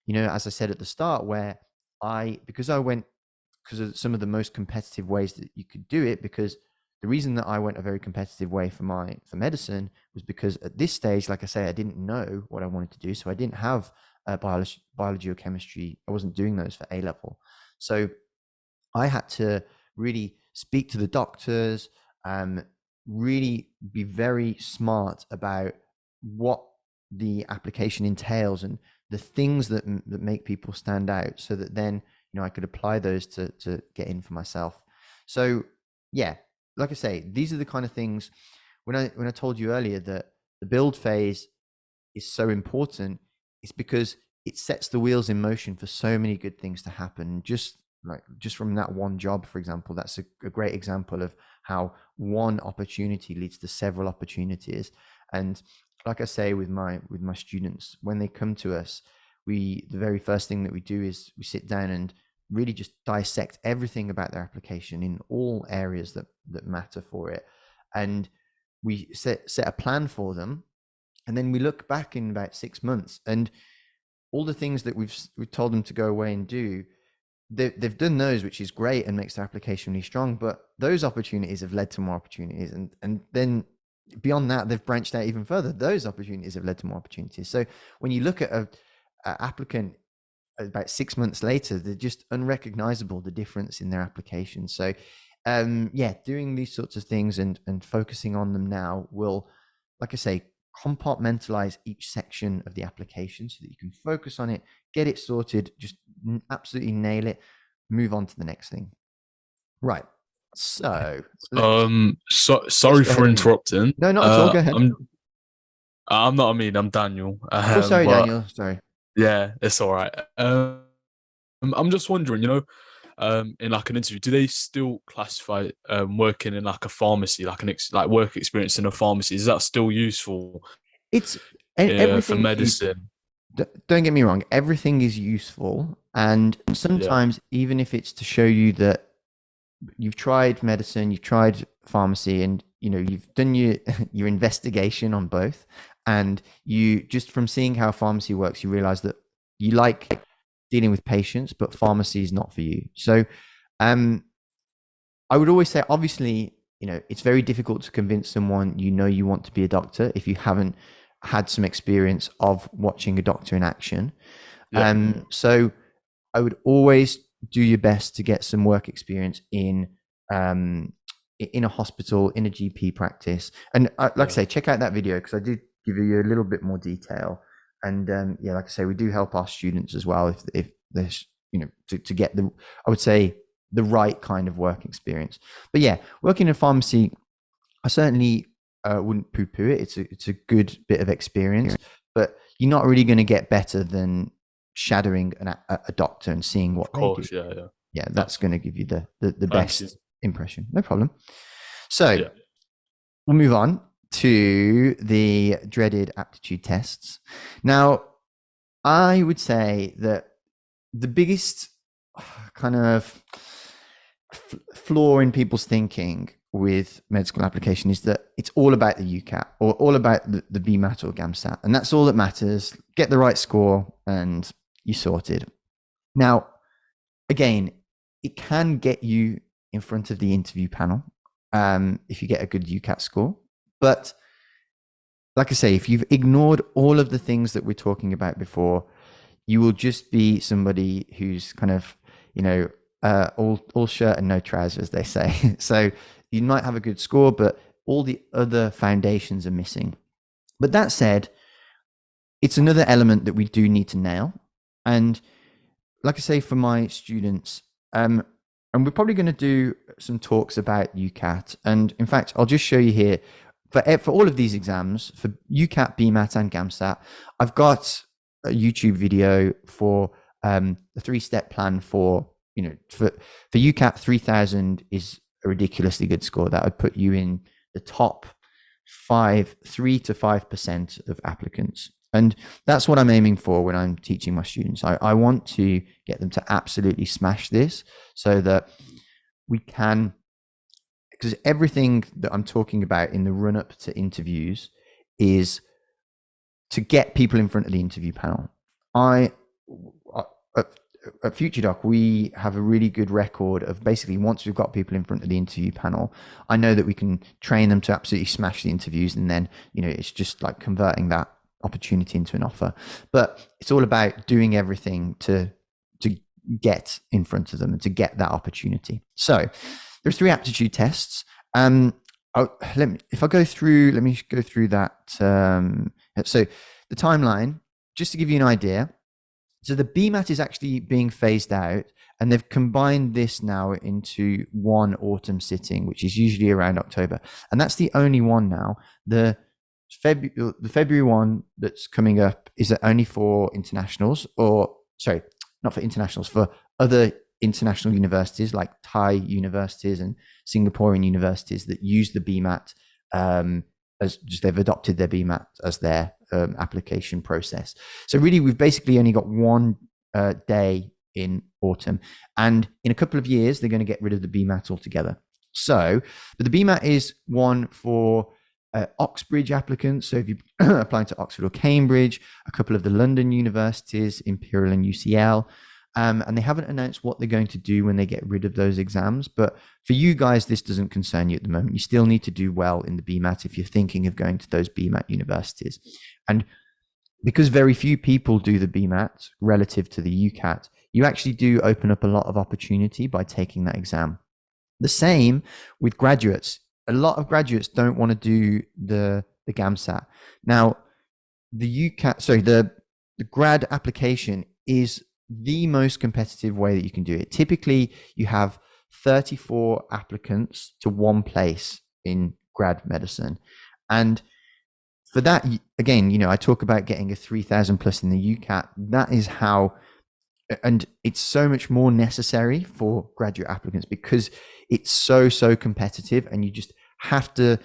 as I said at the start, because of some of the most competitive ways that you could do it, because the reason that I went a very competitive way for medicine was because at this stage, like I say, I didn't know what I wanted to do. So I didn't have biology or chemistry. I wasn't doing those for A level. So I had to really speak to the doctors, really be very smart about what the application entails and the things that make people stand out, so that then I could apply those to get in for myself. So yeah, like I say, these are the kind of things. When I told you earlier that the build phase is so important, it's because it sets the wheels in motion for so many good things to happen. Just from that one job, for example, that's a great example of how one opportunity leads to several opportunities. And like I say, with my students, when they come to us, the very first thing that we do is we sit down and really just dissect everything about their application in all areas that matter for it. And we set a plan for them. And then we look back in about 6 months, and all the things that we've told them to go away and do, they've done those, which is great and makes their application really strong. But those opportunities have led to more opportunities. And then beyond that, they've branched out even further. Those opportunities have led to more opportunities. So when you look at an applicant about 6 months later, they're just unrecognizable, the difference in their application. So doing these sorts of things and focusing on them now will, like I say, compartmentalize each section of the application so that you can focus on it, get it sorted, just absolutely nail it, move on to the next thing. Right. So sorry for interrupting. No, not at all. Go ahead. I'm not Amin, I'm Daniel. Sorry, Daniel. Sorry. Yeah, it's all right. I'm just wondering, in like an interview, do they still classify working in like a pharmacy, like like work experience in a pharmacy? Is that still useful It's for everything is. medicine? Don't get me wrong, everything is useful, and Yeah, sometimes even if it's to show you that you've tried medicine, you've tried pharmacy, and you've done your your investigation on both, and you just from seeing how pharmacy works, you realize that you like dealing with patients, but pharmacy is not for you. So I would always say, obviously, it's very difficult to convince someone you want to be a doctor if you haven't had some experience of watching a doctor in action. yeah, So I would always do your best to get some work experience in a hospital, in a GP practice. And like I say, check out that video because I did give you a little bit more detail. And yeah, like I say, we do help our students as well if there's to get I would say the right kind of work experience. But yeah, working in a pharmacy, I certainly wouldn't poo-poo it. It's a good bit of experience, but you're not really going to get better than shadowing a doctor and seeing what of they do. course, yeah, yeah. Yeah, that's going to give you the Thank best you. impression. No problem. So Yeah, we'll move on to the dreaded aptitude tests. Now, I would say that the biggest kind of flaw in people's thinking with med school application is that it's all about the UCAT or all about the BMAT or GAMSAT, and that's all that matters. Get the right score and you're sorted. Now, again, it can get you in front of the interview panel if you get a good UCAT score. But like I say, if you've ignored all of the things that we're talking about before, you will just be somebody who's kind of, all shirt and no trousers, they say. So you might have a good score, but all the other foundations are missing. But that said, it's another element that we do need to nail. And like I say, for my students, and we're probably going to do some talks about UCAT. And in fact, I'll just show you here for all of these exams, for UCAT, BMAT, and GAMSAT, I've got a YouTube video for the 3-step plan for UCAT. 3000 is a ridiculously good score that would put you in the top 3 to 5% of applicants. And that's what I'm aiming for when I'm teaching my students. I want to get them to absolutely smash this so that we can, because everything that I'm talking about in the run up to interviews is to get people in front of the interview panel. At FutureDoc, we have a really good record of basically once we've got people in front of the interview panel, I know that we can train them to absolutely smash the interviews, and then it's just like converting that opportunity into an offer. But it's all about doing everything to get in front of them and to get that opportunity. So there's 3 aptitude tests. Let me go through that. So the timeline, just to give you an idea. So the BMAT is actually being phased out, and they've combined this now into one autumn sitting, which is usually around October. And that's the only one now. The February one that's coming up is only for internationals, or sorry, not for internationals, for other international universities like Thai universities and Singaporean universities that use the BMAT as just they've adopted their BMAT as their application process. So really, we've basically only got one day in autumn, and in a couple of years, they're going to get rid of the BMAT altogether. So, but the BMAT is one for Oxbridge applicants. So if you're applying to Oxford or Cambridge, a couple of the London universities, Imperial and UCL, and they haven't announced what they're going to do when they get rid of those exams. But for you guys, this doesn't concern you at the moment. You still need to do well in the BMAT if you're thinking of going to those BMAT universities. And because very few people do the BMAT relative to the UCAT, you actually do open up a lot of opportunity by taking that exam. The same with graduates. A lot of graduates don't want to do the GAMSAT. Now, the grad application is the most competitive way that you can do it. Typically, you have 34 applicants to one place in grad medicine. And for that, again, I talk about getting a 3000 plus in the UCAT. That is how and it's so much more necessary for graduate applicants because it's so competitive, and you just have to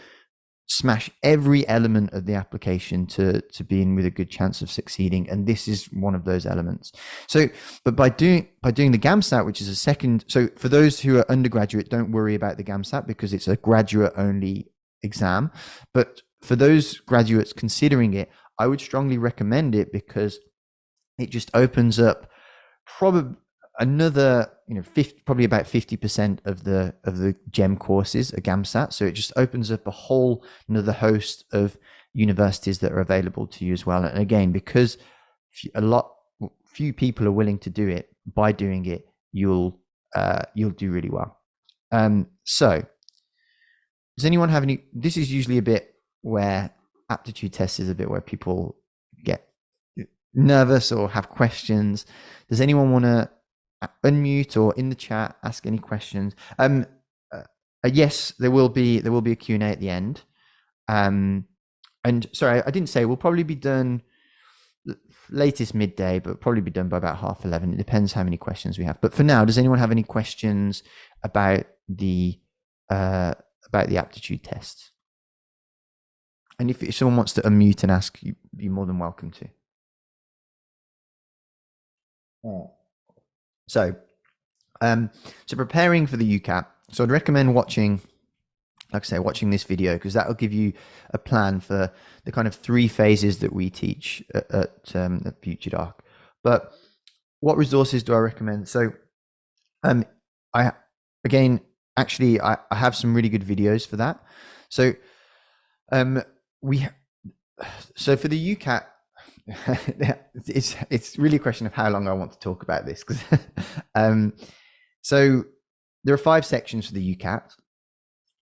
smash every element of the application to be in with a good chance of succeeding, and this is one of those elements. So but by doing the GAMSAT, which is a second, so for those who are undergraduate, don't worry about the GAMSAT because it's a graduate only exam, but for those graduates considering it, I would strongly recommend it because it just opens up probably another, probably about 50% of the GEM courses are GAMSAT. So it just opens up a whole another host of universities that are available to you as well. And again, because few people are willing to do it, by doing it, you'll do really well. So does anyone have any? This is usually a bit where aptitude test is a bit where people get nervous or have questions. Does anyone want to unmute or in the chat ask any questions? Yes, there will be a Q&A at the end. And sorry, I didn't say we'll probably be done latest midday, but probably be done by about 11:30. It depends how many questions we have. But for now, does anyone have any questions about the aptitude test? And if someone wants to unmute and ask, you're more than welcome to. So preparing for the UCAT. So I'd recommend watching this video because that will give you a plan for the kind of 3 phases that we teach at FutureDoc. But what resources do I recommend? So I have some really good videos for that. So so for the UCAT, it's really a question of how long I want to talk about this. So there are 5 sections for the UCAT,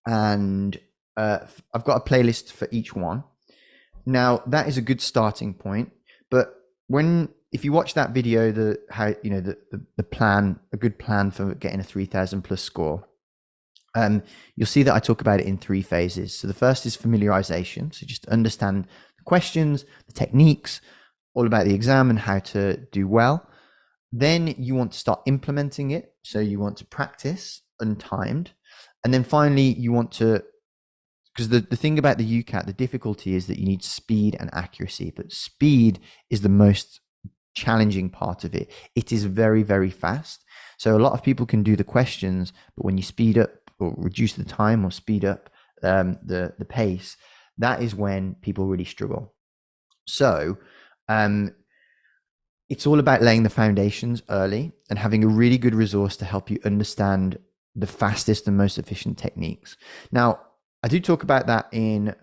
and I've got a playlist for each one. Now that is a good starting point, but if you watch that video, the plan, a good plan for getting a 3,000 plus score, you'll see that I talk about it in 3 phases. So the first is familiarization. So just understand the questions, the techniques, all about the exam and how to do well. Then you want to start implementing it. So you want to practice untimed. And then finally, you want to, because the thing about the UCAT, the difficulty is that you need speed and accuracy, but speed is the most challenging part of it. It is very, very fast. So a lot of people can do the questions, but when you speed up or reduce the time or speed up the pace, that is when people really struggle. So it's all about laying the foundations early and having a really good resource to help you understand the fastest and most efficient techniques. Now, I do talk about that in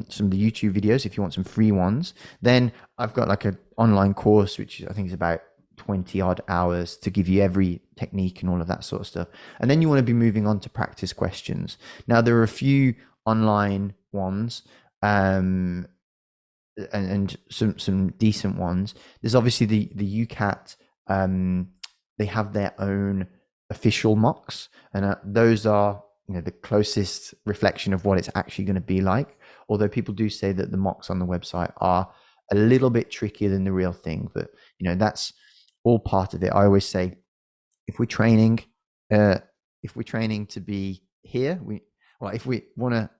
some of the YouTube videos. If you want some free ones, then I've got like an online course, which I think is about 20 odd hours to give you every technique and all of that sort of stuff. And then you want to be moving on to practice questions. Now, there are a few online ones and some decent ones. There's obviously the UCAT. They have their own official mocks, and those are the closest reflection of what it's actually going to be like. Although people do say that the mocks on the website are a little bit trickier than the real thing, but that's all part of it. I always say, if we're training to be here, if we want to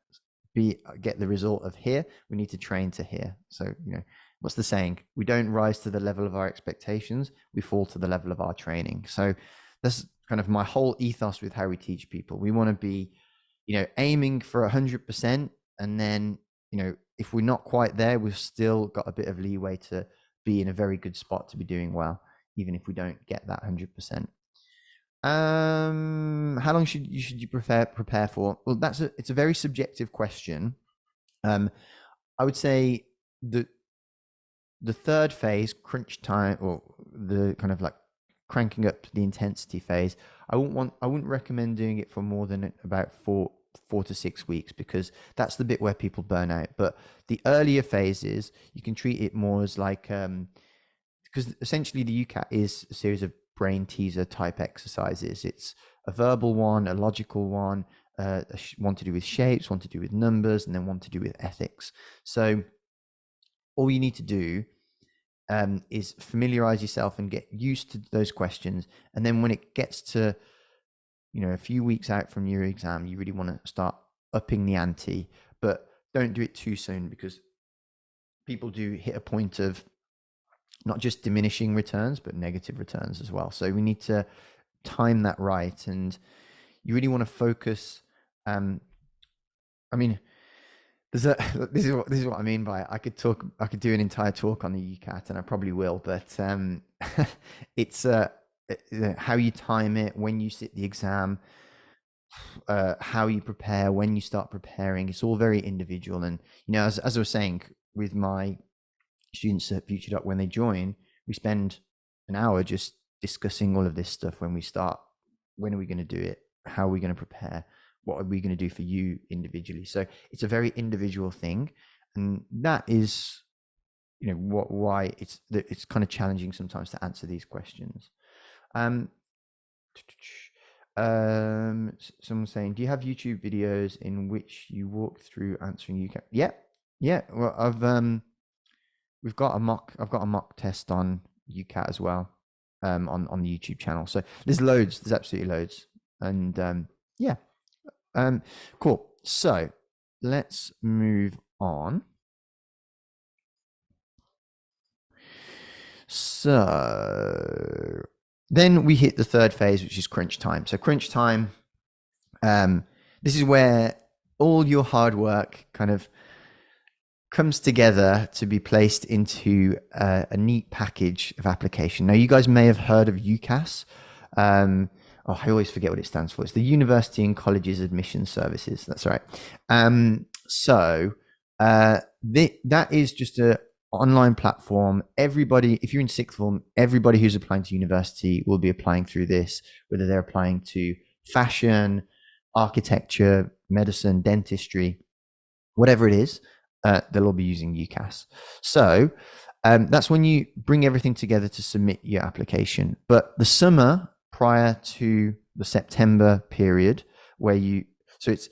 get the result of here, we need to train to here. So what's the saying? We don't rise to the level of our expectations, we fall to the level of our training. So that's kind of my whole ethos with how we teach people. We want to be aiming for 100%, and then if we're not quite there, we've still got a bit of leeway to be in a very good spot to be doing well, even if we don't get that 100%. How long should you prepare for? Well, it's a very subjective question. I would say the third phase, crunch time, or the kind of like cranking up the intensity phase, I wouldn't recommend doing it for more than about 4 to 6 weeks, because that's the bit where people burn out. But the earlier phases, you can treat it more as like because essentially the UCAT is a series of brain teaser type exercises. It's a verbal one, a logical one, one to do with shapes, one to do with numbers, and then one to do with ethics. So all you need to do is familiarize yourself and get used to those questions. And then when it gets to, a few weeks out from your exam, you really want to start upping the ante, but don't do it too soon, because people do hit a point of not just diminishing returns, but negative returns as well. So we need to time that right. And you really want to focus. I mean, this is what I mean by I could do an entire talk on the UCAT, and I probably will, but it's how you time it, when you sit the exam, how you prepare, when you start preparing. It's all very individual. And as I was saying, with my students at FutureDoc, when they join, we spend an hour just discussing all of this stuff. When we start, when are we going to do it? How are we going to prepare? What are we going to do for you individually? So it's a very individual thing, and that is, why it's kind of challenging sometimes to answer these questions. Someone's saying, do you have YouTube videos in which you walk through answering UCAT? Yeah. Well, I've got a mock test on UCAT as well, on the YouTube channel. So there's loads. There's absolutely loads. And yeah. Cool. So let's move on. So then we hit the third phase, which is crunch time. So crunch time, this is where all your hard work kind of comes together to be placed into a neat package of application. Now, you guys may have heard of UCAS. I always forget what it stands for. It's the University and Colleges Admission Services. That's right. So that is just a online platform. Everybody, if you're in sixth form, everybody who's applying to university will be applying through this, whether they're applying to fashion, architecture, medicine, dentistry, whatever it is, they'll all be using UCAS. So that's when you bring everything together to submit your application. But the summer prior to the September period, so it's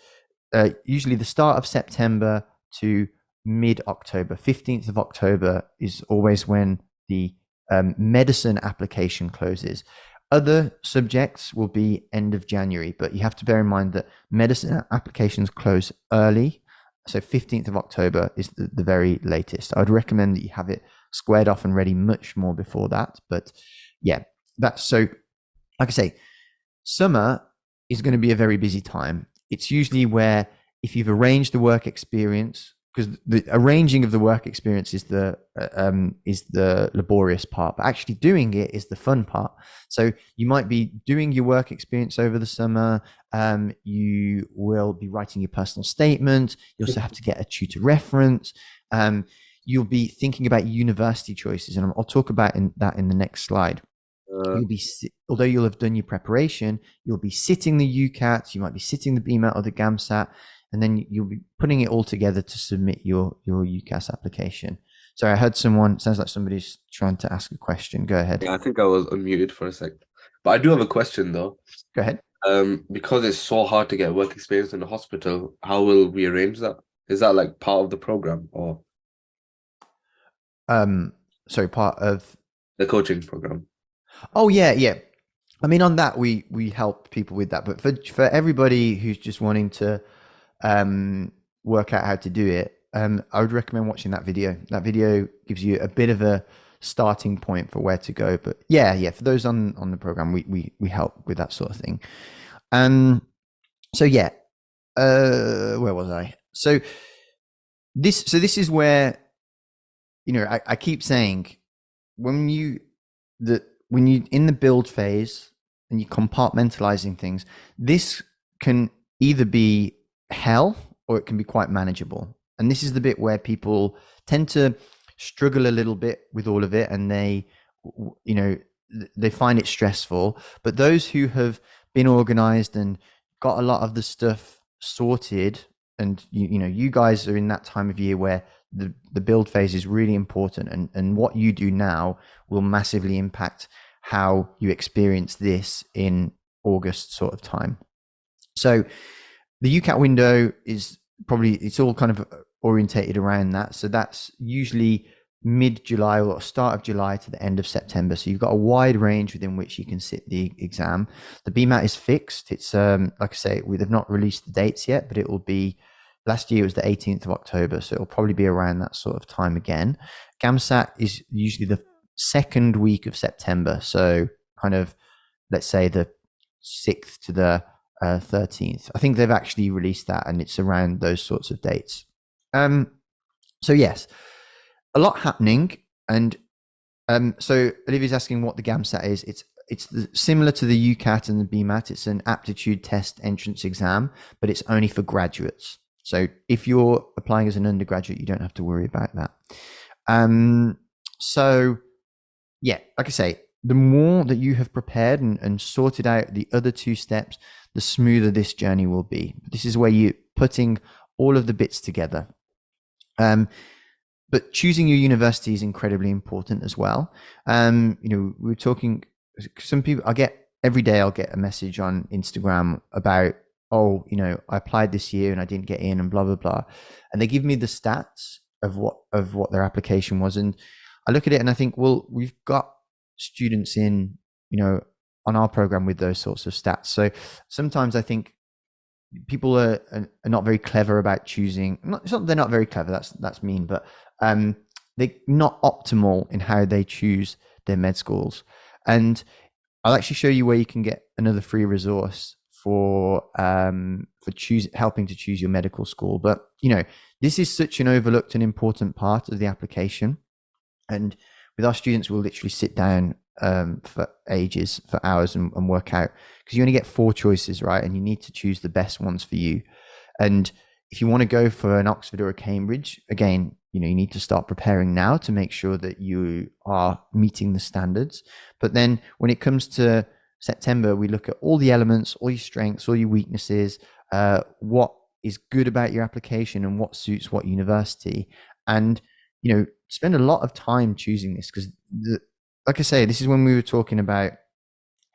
usually the start of September to mid-October. 15th of October is always when the medicine application closes. Other subjects will be end of January, but you have to bear in mind that medicine applications close early. So 15th of October is the very latest. I would recommend that you have it squared off and ready much more before that. But yeah, that's so, like I say, summer is going to be a very busy time. It's usually where, if you've arranged the work experience, because the arranging of the work experience is the laborious part, but actually doing it is the fun part. So you might be doing your work experience over the summer. You will be writing your personal statement. You also have to get a tutor reference. You'll be thinking about university choices, and I'll talk about that in the next slide. Although you'll have done your preparation, you'll be sitting the UCAT, you might be sitting the BMAT or the GAMSAT, and then you'll be putting it all together to submit your UCAS application. Sorry, I heard sounds like somebody's trying to ask a question. Go ahead. Yeah, I think I was unmuted for a sec. But I do have a question though. Go ahead. Because it's so hard to get work experience in the hospital, how will we arrange that? Is that like part of the program or? Sorry, part of the coaching program. Oh yeah. I mean, on that we help people with that, but for everybody who's just wanting to work out how to do it, I would recommend watching that video. That video gives you a bit of a starting point for where to go. But yeah, for those on the program, we help with that sort of thing. So yeah, where was I? So this is where, I keep saying, when you in the build phase and you're compartmentalizing things, this can either be hell or it can be quite manageable. And this is the bit where people tend to struggle a little bit with all of it, and they find it stressful. But those who have been organized and got a lot of the stuff sorted, and you guys are in that time of year where the build phase is really important, and what you do now will massively impact how you experience this in August sort of time. So the UCAT window is it's all kind of orientated around that. So that's usually mid-July or start of July to the end of September. So you've got a wide range within which you can sit the exam. The BMAT is fixed. It's like I say, they've not released the dates yet, but it will be, last year it was the 18th of October. So it'll probably be around that sort of time again. GAMSAT is usually the second week of September. So kind of, let's say the 6th to the 13th. I think they've actually released that, and it's around those sorts of dates. So yes, a lot happening. And so Olivia's asking what the GAMSAT is. It's similar to the UCAT and the BMAT. It's an aptitude test entrance exam, but it's only for graduates. So if you're applying as an undergraduate, you don't have to worry about that. So yeah, like I say, the more that you have prepared and sorted out the other two steps, the smoother this journey will be. This is where you're putting all of the bits together. But choosing your university is incredibly important as well. We're talking, some people, every day I'll get a message on Instagram about, I applied this year and I didn't get in and blah, blah, blah. And they give me the stats of what their application was. And I look at it and I think, well, we've got students in, on our program with those sorts of stats. So sometimes I think people are not very clever about choosing. It's not they're not very clever. That's mean, but they're not optimal in how they choose their med schools. And I'll actually show you where you can get another free resource for helping to choose your medical school. But this is such an overlooked and important part of the application. And with our students, we'll literally sit down for hours and work out, because you only get 4 choices, right? And you need to choose the best ones for you. And if you want to go for an Oxford or a Cambridge, again, you need to start preparing now to make sure that you are meeting the standards. But then when it comes to September, we look at all the elements, all your strengths, all your weaknesses, what is good about your application and what suits what university. And spend a lot of time choosing this, because like I say, this is when we were talking about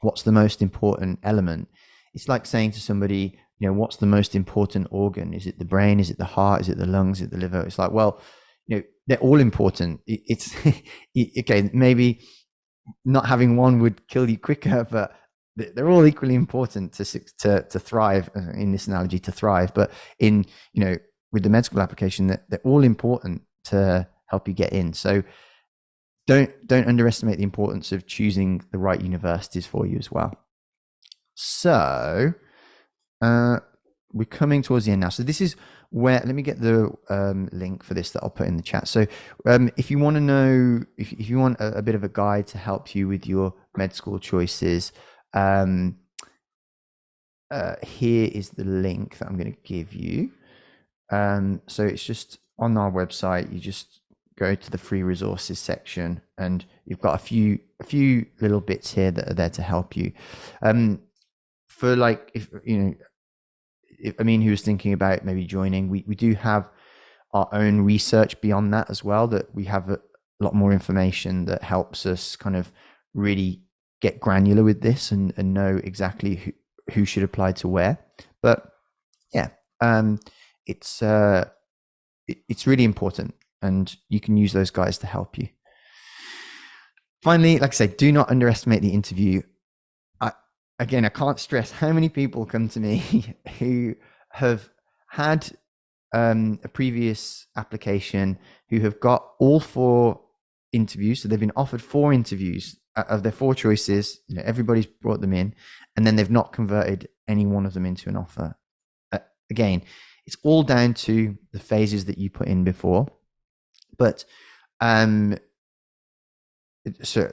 what's the most important element. It's like saying to somebody, what's the most important organ? Is it the brain? Is it the heart? Is it the lungs? Is it the liver? It's like, well, they're all important. It's okay, maybe not having one would kill you quicker, but they're all equally important to thrive, in this analogy, to thrive. But in, with the med school application, they're all important to help you get in. So don't underestimate the importance of choosing the right universities for you as well. So we're coming towards the end now. So this is where, let me get the link for this that I'll put in the chat. So if you want to know, if you want a bit of a guide to help you with your med school choices, here is the link that I'm going to give you. So it's just on our website. You just go to the free resources section, and you've got a few little bits here that are there to help you. For like, if Amin, who was thinking about maybe joining, we do have our own research beyond that as well, that we have a lot more information that helps us kind of really get granular with this and know exactly who should apply to where. But yeah, it's really important, and you can use those guys to help you. Finally, like I say, do not underestimate the interview. Again, I can't stress how many people come to me who have had a previous application, who have got all 4 interviews. So they've been offered 4 interviews of their 4 choices. Everybody's brought them in, and then they've not converted any one of them into an offer. Again, it's all down to the phases that you put in before. But so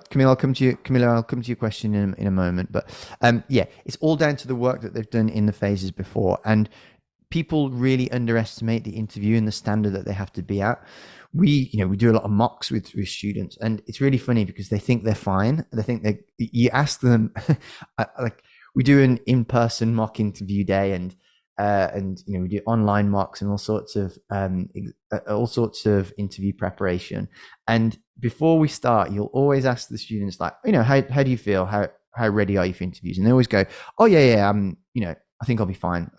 Camilla, I'll come to you. Camilla, I'll come to your question in a moment. But yeah, it's all down to the work that they've done in the phases before. And people really underestimate the interview and the standard that they have to be at. We do a lot of mocks with students, and it's really funny because they think they're fine. They think you ask them, like, we do an in-person mock interview day, and we do online mocks and all sorts of interview preparation. And before we start, you'll always ask the students, like, how do you feel? How ready are you for interviews? And they always go, oh yeah, I think I'll be fine.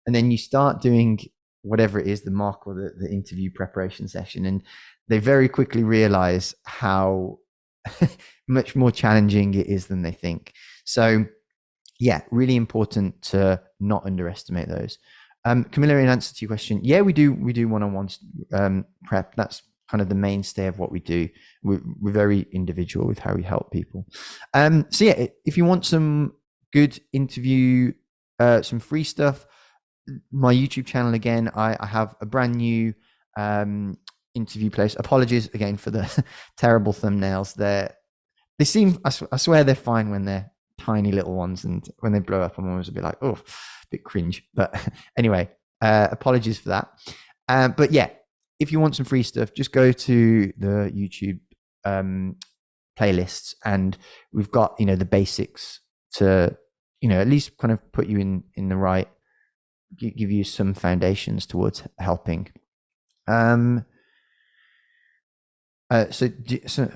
And then you start doing whatever it is, the mock or the interview preparation session, and they very quickly realize how much more challenging it is than they think. So yeah, really important to not underestimate those. Camilla, in answer to your question, yeah, we do one-on-one prep. That's kind of the mainstay of what we do. We're very individual with how we help people. So yeah, if you want some good interview, some free stuff, my YouTube channel again, I have a brand new interview place. Apologies again for the terrible thumbnails. They seem, I swear they're fine when they're tiny little ones, and when they blow up, I'm always a bit like, oh, a bit cringe. But anyway, apologies for that. But yeah, if you want some free stuff, just go to the YouTube playlists, and we've got, you know, the basics to, you know, at least kind of put you in the right, give you some foundations towards helping. So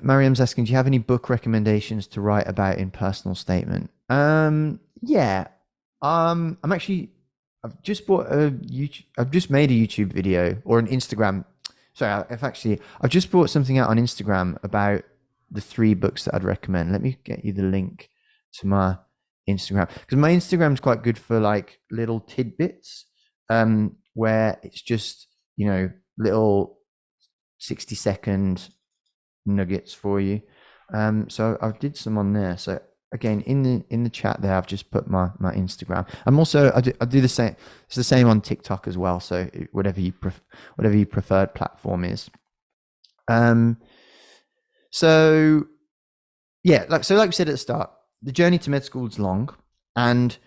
Mariam's asking, do you have any book recommendations to write about in personal statement? Yeah. I've just bought I've just made a YouTube video or an Instagram. Sorry, I've just brought something out on Instagram about the 3 books that I'd recommend. Let me get you the link to my Instagram, because my Instagram's quite good for like little tidbits, where it's just, you know, little 60-second nuggets for you. So I did some on there. So again, in the chat there, I've just put my Instagram. I'm also I do the same. It's the same on TikTok as well. So whatever your preferred platform is. So yeah, like we said at the start, the journey to med school is long, and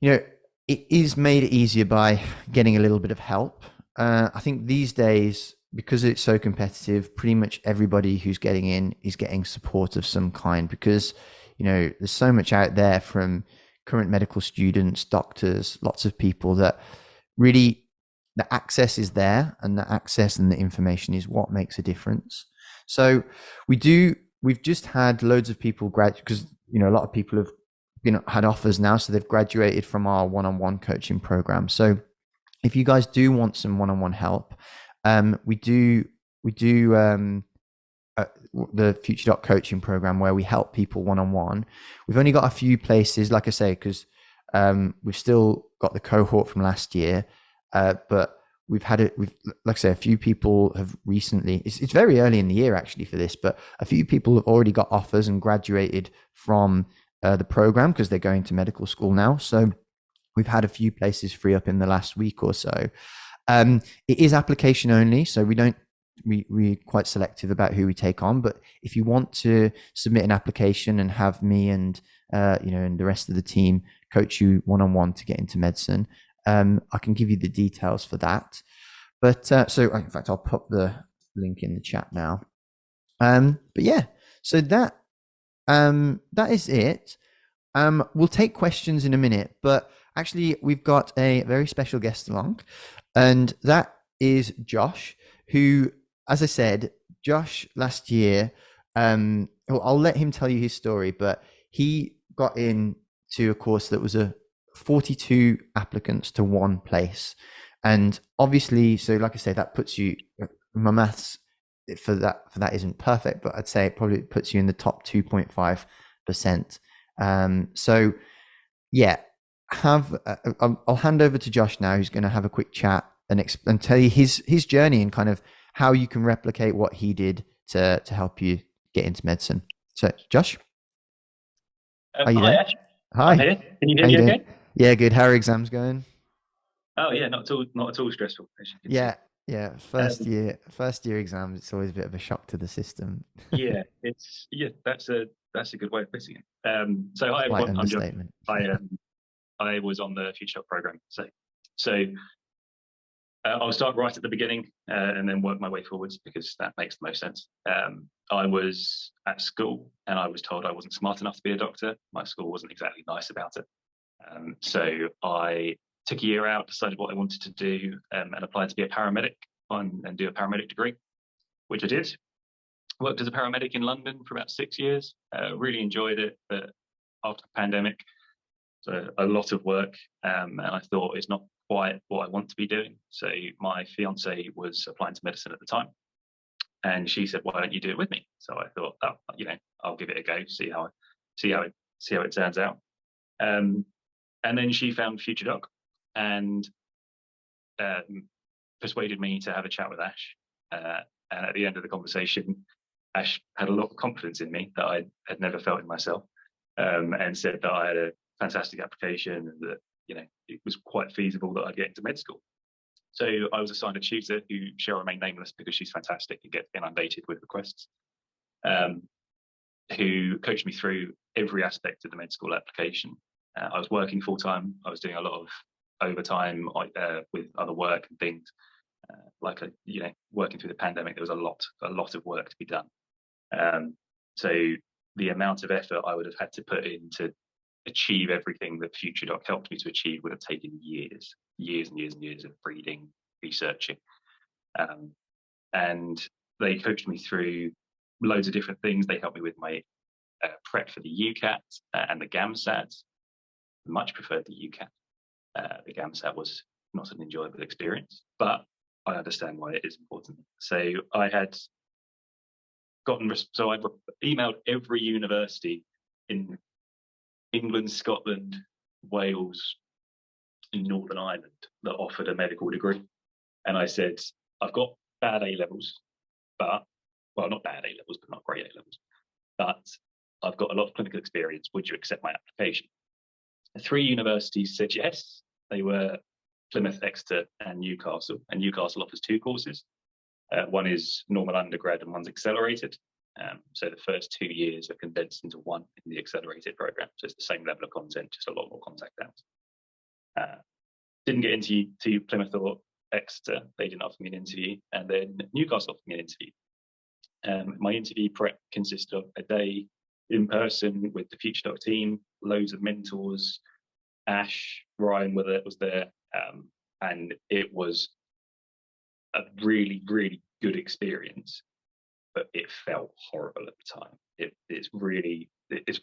you know, it is made easier by getting a little bit of help. I think these days, because it's so competitive, pretty much everybody who's getting in is getting support of some kind, because, you know, there's so much out there from current medical students, doctors, lots of people, that really the access is there, and the access and the information is what makes a difference. So we've just had loads of people graduate, because, you know, a lot of people have had offers now, so they've graduated from our one-on-one coaching program. So if you guys do want some one-on-one help, we do the FutureDoc coaching program, where we help people one-on-one. We've only got a few places, like I say, because we've still got the cohort from last year, but we've like I say, a few people have recently, it's very early in the year actually for this, but a few people have already got offers and graduated from the program, because they're going to medical school now. So we've had a few places free up in the last week or so. It is application only, so we're quite selective about who we take on. But if you want to submit an application and have me and and the rest of the team coach you one-on-one to get into medicine, I can give you the details for that. But so in fact, I'll pop the link in the chat now. But yeah, so that is it. We'll take questions in a minute, but actually we've got a very special guest along, and that is Josh, who, as I said, Josh last year, I'll let him tell you his story, but he got into a course that was 42 applicants to one place. And obviously, so like I say, that puts you, my maths for that isn't perfect, but I'd say it probably puts you in the top 2.5%. So yeah, I'll hand over to Josh now, who's going to have a quick chat and tell you his journey and kind of how you can replicate what he did to help you get into medicine. So Josh, are you hi, there? Ash. Hi. I'm here. Can you hear How me you doing? okay? Yeah, good. How are exams going? Oh yeah, not at all stressful, as you can Yeah, see. yeah. First year exams, it's always a bit of a shock to the system. That's a good way of putting it. So hi Slight everyone, I'm Josh. understatement. I was on the FutureDoc program. So I'll start right at the beginning and then work my way forwards, because that makes the most sense. I was at school and I was told I wasn't smart enough to be a doctor. My school wasn't exactly nice about it. So I took a year out, decided what I wanted to do, and applied to be a paramedic and do a paramedic degree, which I did. Worked as a paramedic in London for about 6 years. Really enjoyed it, but after the pandemic, So a lot of work, and I thought it's not quite what I want to be doing. So my fiance was applying to medicine at the time, and she said, "Why don't you do it with me?" So I thought, oh, I'll give it a go, see how it turns out. And then she found FutureDoc and persuaded me to have a chat with Ash. And at the end of the conversation, Ash had a lot of confidence in me that I had never felt in myself, and said that I had a fantastic application and that it was quite feasible that I'd get into med school. So I was assigned a tutor who shall remain nameless because she's fantastic and gets inundated with requests, who coached me through every aspect of the med school application. I was working full time. I was doing a lot of overtime with other work and things. Working through the pandemic, there was a lot of work to be done. So the amount of effort I would have had to put in to achieve everything that FutureDoc helped me to achieve would have taken years and years of reading, researching. And they coached me through loads of different things. They helped me with my prep for the UCAT and the GAMSAT. Much preferred the UCAT. The GAMSAT was not an enjoyable experience, but I understand why it is important. So I emailed every university in England, Scotland, Wales, and Northern Ireland that offered a medical degree. And I said, I've got bad A levels, not bad A levels, but not great A levels. But I've got a lot of clinical experience. Would you accept my application? 3 universities said yes. They were Plymouth, Exeter, and Newcastle. And Newcastle offers 2 courses. One is normal undergrad and one's accelerated. So the first 2 years are condensed into one in the accelerated program. So it's the same level of content, just a lot more contact hours. Didn't get into Plymouth or Exeter. They didn't offer me an interview. And then Newcastle offered me an interview. My interview prep consisted of a day in person with the FutureDoc team, loads of mentors. Ash, Ryan was there. And it was a really, really good experience, but it felt horrible at the time. It's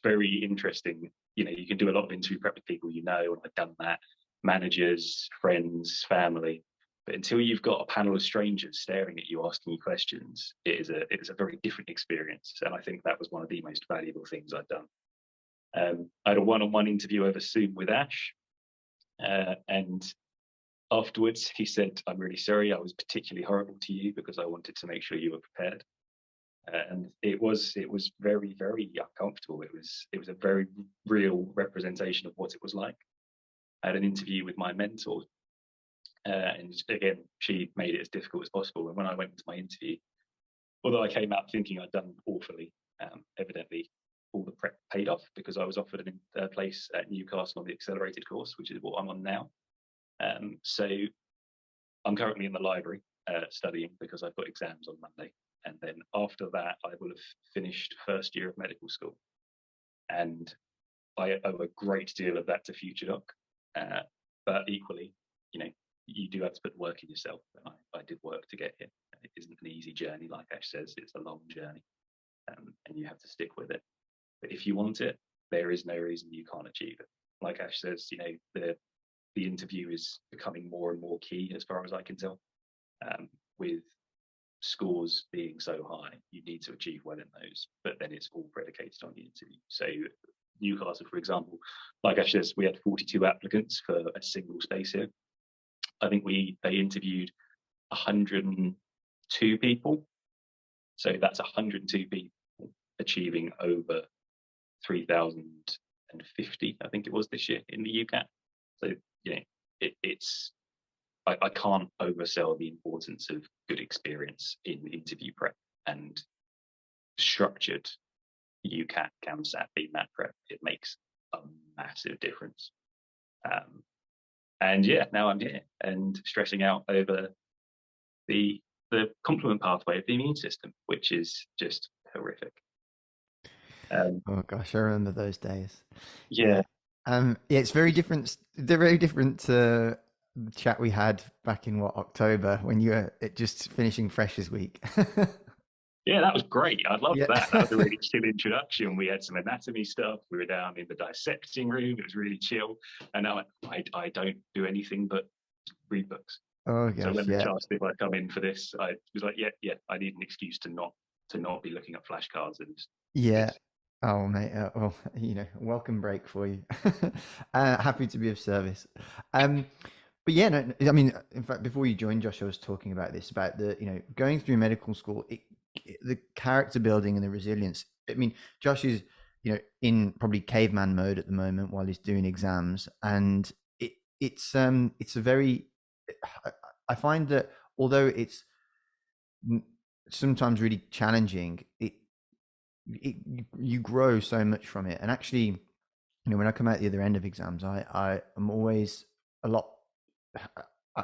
very interesting. You can do a lot of interview prep with people and I've done that, managers, friends, family, but until you've got a panel of strangers staring at you, asking you questions, it is a very different experience. And I think that was one of the most valuable things I've done. I had a one-on-one interview over Zoom with Ash, and afterwards he said, "I'm really sorry, I was particularly horrible to you because I wanted to make sure you were prepared." And it was very, very uncomfortable. It was a very real representation of what it was like. I had an interview with my mentor, and again, she made it as difficult as possible. And when I went to my interview, although I came out thinking I'd done awfully, evidently all the prep paid off because I was offered a place at Newcastle on the accelerated course, which is what I'm on now. So I'm currently in the library studying because I've got exams on Monday. And then after that, I will have finished first year of medical school. And I owe a great deal of that to FutureDoc. But equally, you do have to put work in yourself. And I did work to get here. It isn't an easy journey, like Ash says, it's a long journey. And you have to stick with it. But if you want it, there is no reason you can't achieve it. Like Ash says, the interview is becoming more and more key as far as I can tell. With scores being so high, you need to achieve well in those, but then it's all predicated on the interview. So Newcastle, for example, like Ash says, we had 42 applicants for a single space here. I think they interviewed 102 people. So that's 102 people achieving over 3,050, I think it was this year in the UCAT. So, I can't oversell the importance of good experience in interview prep and structured UCAT, GAMSAT, BMAT prep. It makes a massive difference. And now I'm here and stressing out over the complement pathway of the immune system, which is just horrific. Oh gosh, I remember those days. Yeah. It's very different. They're very different to the chat we had back in October when you were just finishing Freshers Week. Yeah, that was great. I loved Yeah. that. That was a really chill introduction. We had some anatomy stuff. We were down in the dissecting room. It was really chill. And now I don't do anything but read books. Oh So gosh, when they yeah. asked if I'd come in for this, I was like, yeah, I need an excuse to not be looking at flashcards and just do Yeah. this. Oh, mate. Well, welcome break for you. Happy to be of service. But yeah, no, I mean, in fact, before you joined, Josh, I was talking about this, about going through medical school, the character building and the resilience. I mean, Josh is, in probably caveman mode at the moment while he's doing exams, and it's a very, I find that although it's sometimes really challenging, you grow so much from it. And actually, when I come out the other end of exams, I am always a lot.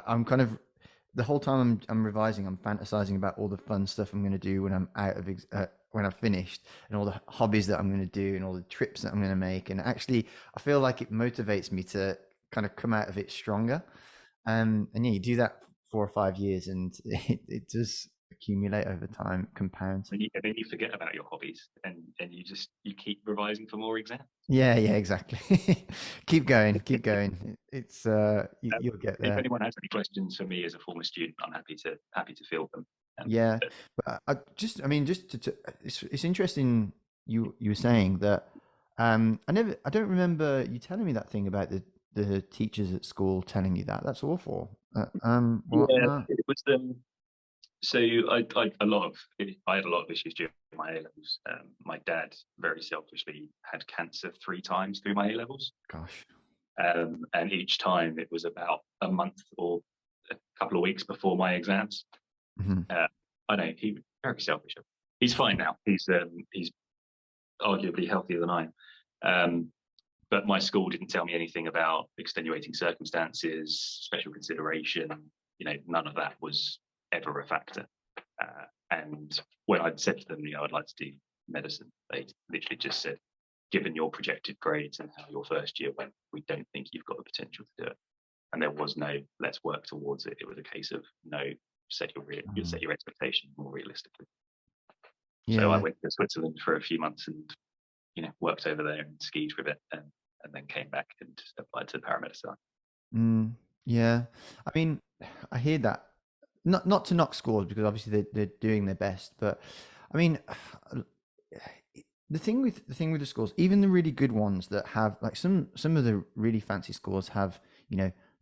I'm kind of the whole time I'm revising, I'm fantasizing about all the fun stuff I'm going to do when I'm out of when I've finished, and all the hobbies that I'm going to do, and all the trips that I'm going to make. And actually, I feel like it motivates me to kind of come out of it stronger. And yeah, you do that 4 or 5 years, and it does accumulate over time, compounds. And then you forget about your hobbies, and you keep revising for more exams. Yeah, exactly. Keep going, keep going. It's you'll get If there. anyone has any questions for me as a former student, I'm happy to field them. Yeah, but I mean, just it's interesting. You were saying that. I don't remember you telling me that thing about the teachers at school telling you that. That's awful. What? Yeah, No. it was so I had a lot of issues during my A levels. My dad very selfishly had cancer 3 times through my A levels, Gosh. and each time it was about a month or a couple of weeks before my exams. Hmm. I know he was very selfish. He's fine now. He's arguably healthier than I am. But my school didn't tell me anything about extenuating circumstances, special consideration. None of that was ever a factor. And when I'd said to them, I'd like to do medicine, they literally just said, given your projected grades and how your first year went, we don't think you've got the potential to do it. And there was no, let's work towards it. It was a case of, no, set your expectations more realistically. So I Yeah. went to Switzerland for a few months and worked over there and skied for a bit, and then came back and applied to paramedicine. Yeah. I mean, I hear that. Not to knock schools, because obviously they're doing their best, but I mean, the thing with the schools, even the really good ones that have, like, some of the really fancy schools have,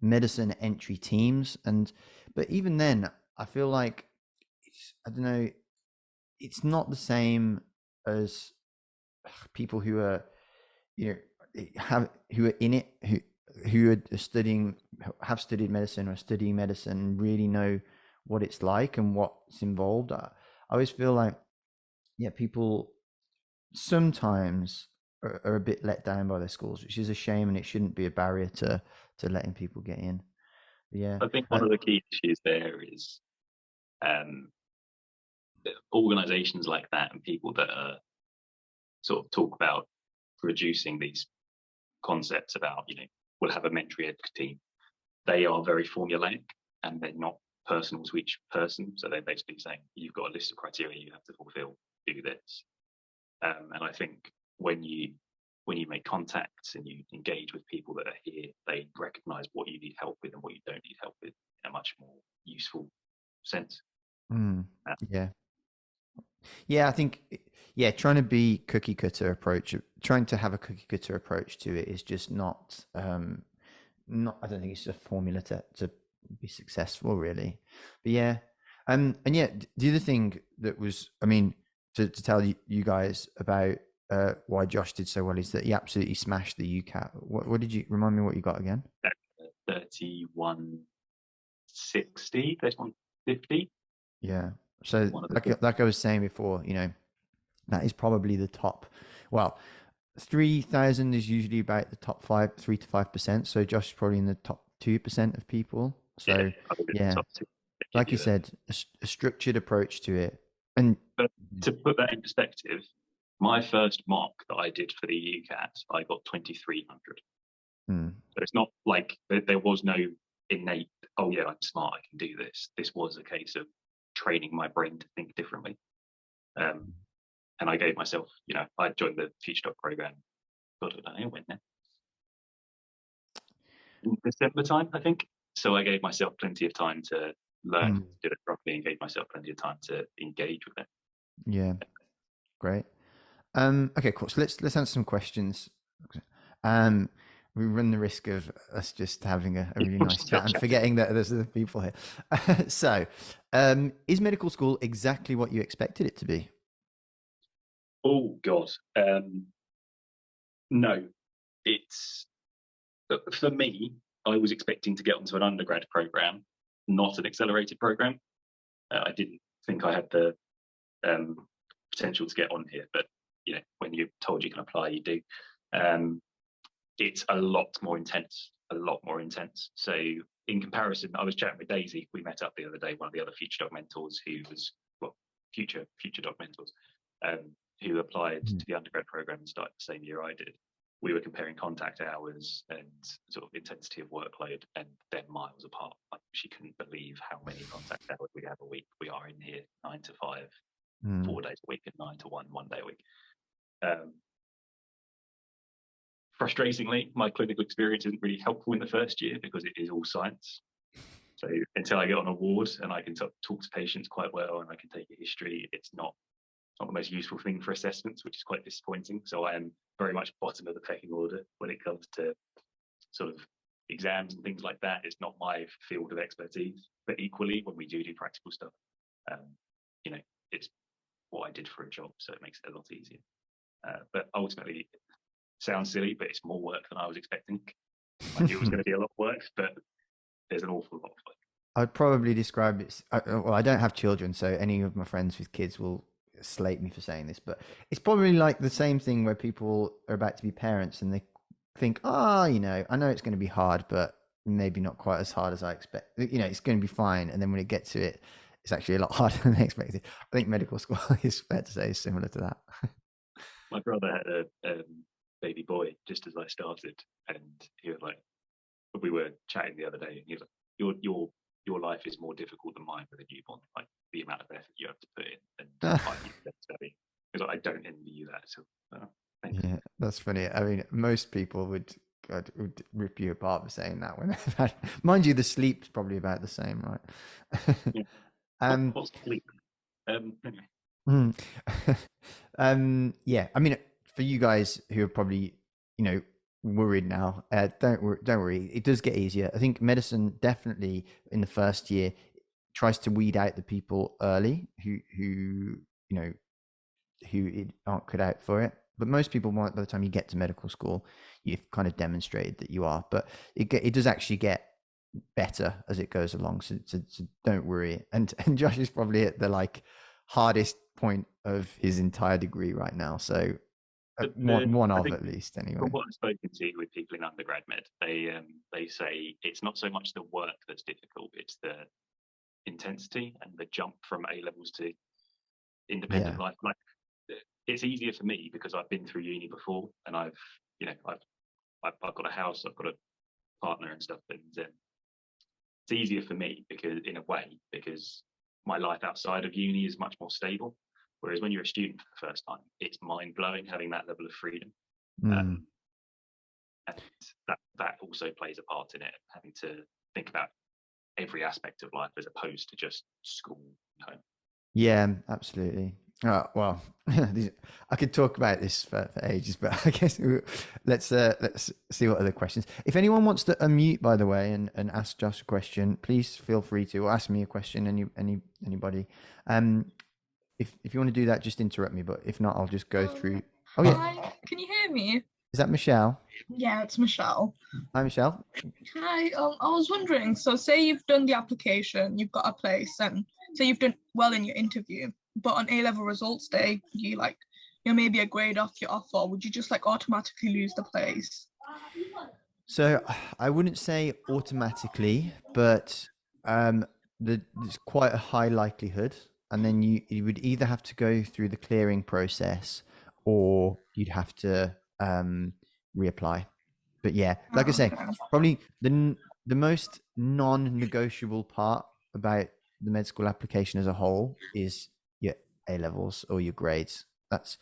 medicine entry teams, but even then, I feel like I don't know, it's not the same as people who are, you who are in it, who are studying, have studied medicine or studying medicine, and really know what it's like and what's involved. I always feel like, yeah, people sometimes are a bit let down by their schools, which is a shame, and it shouldn't be a barrier to letting people get in. But yeah. I think one of the key issues there is organizations like that and people that are sort of talk about reducing these concepts about, we'll have a mentoring ed team. They are very formulaic, and they're not personal to each person. So they're basically saying, you've got a list of criteria you have to fulfill, do this. And I think when you make contacts and you engage with people that are here, they recognize what you need help with and what you don't need help with in a much more useful sense. Yeah. Yeah, I think, yeah, trying to be cookie cutter approach, trying to have a cookie cutter approach to it is just not, I don't think it's a formula to be successful, really. But yeah, and yeah, the other thing that was, I mean, to tell you guys about why Josh did so well is that he absolutely smashed the UCAT. What did you remind me what you got again? 3160, 3150. Yeah. So like I was saying before, that is probably the top. Well, 3,000 is usually about the top 3 to 5%. So Josh is probably in the top 2% of people. So yeah, like you said, a structured approach to it. And but to put that in perspective, my first mock that I did for the UCAT, I got 2,300. So it's not like there was no innate, oh yeah, I'm smart, I can do this. This was a case of training my brain to think differently. And I gave myself, I joined the FutureDoc program. God, I don't know when now. In December time, I think. So I gave myself plenty of time to learn, do it properly, and gave myself plenty of time to engage with it. Yeah, great. Okay, cool. So let's answer some questions. We run the risk of us just having a really nice chat and forgetting that there's other people here. So, is medical school exactly what you expected it to be? Oh God, no. It's for me. I was expecting to get onto an undergrad program, not an accelerated program. I didn't think I had the potential to get on here, but when you're told you can apply, you do. It's a lot more intense. So in comparison, I was chatting with Daisy. We met up the other day, one of the other FutureDoc mentors who was, FutureDoc mentors, who applied to the undergrad program and started the same year I did. We were comparing contact hours and sort of intensity of workload, and they're miles apart. Like, she couldn't believe how many contact hours we have a week. We are in here 9 to 5, 4 days a week, and 9 to 1 day a week. Frustratingly, my clinical experience isn't really helpful in the first year because it is all science. So until I get on a ward and I can talk to patients quite well and I can take a history, it's not the most useful thing for assessments, which is quite disappointing. So I am very much bottom of the pecking order when it comes to sort of exams and things like that. It's not my field of expertise, but equally when we do practical stuff, it's what I did for a job, so it makes it a lot easier. But ultimately, sounds silly, but it's more work than I was expecting. I knew it was going to be a lot of work, but there's an awful lot of work. I'd probably describe it. Well, I don't have children, so any of my friends with kids will slate me for saying this, but it's probably like the same thing where people are about to be parents and they think, I know it's going to be hard, but maybe not quite as hard as I expect. It's going to be fine. And then when it gets to it, it's actually a lot harder than they expected. I think medical school is fair to say is similar to that. My brother had a baby boy just as I started, and he was like, we were chatting the other day, and he was like, your life is more difficult than mine with a newborn. Like the amount of effort you have to put in and time you spend studying. He was like, I don't envy you that at all. Yeah, that's funny. I mean, most people would rip you apart for saying that when they've had, mind you, the sleep's probably about the same, right? Yeah. What's sleep? Anyway. Yeah, I mean, for you guys who are probably worried now, don't worry, it does get easier. I think medicine definitely in the first year tries to weed out the people early who aren't cut out for it, but most people, by the time you get to medical school, you've kind of demonstrated that you are. But it does actually get better as it goes along, so don't worry. And Josh is probably at the hardest point of his entire degree right now, so one of at least anyway. From what I've spoken to with people in undergrad med, they say it's not so much the work that's difficult, it's the intensity and the jump from A levels to independent life. Like, it's easier for me because I've been through uni before, and I've got a house, I've got a partner and stuff, and it's easier for me because my life outside of uni is much more stable. Whereas when you're a student for the first time, it's mind blowing having that level of freedom, and that also plays a part in it, having to think about every aspect of life as opposed to just school and home. Yeah, absolutely. Well, I could talk about this for ages, but I guess let's see what other questions. If anyone wants to unmute, by the way, and ask Josh a question, please feel free to, or ask me a question. Anybody. If you want to do that, just interrupt me. But if not, I'll just go through. Oh yeah. Hi, can you hear me? Is that Michelle? Yeah, it's Michelle. Hi, Michelle. Hi. I was wondering. So, say you've done the application, you've got a place, and say you've done well in your interview, but on A-level results day, you're maybe a grade off your offer. Would you just automatically lose the place? So I wouldn't say automatically, but there's quite a high likelihood. And then you would either have to go through the clearing process, or you'd have to reapply. But yeah, like I say, probably the most non-negotiable part about the med school application as a whole is A levels or your grades. That's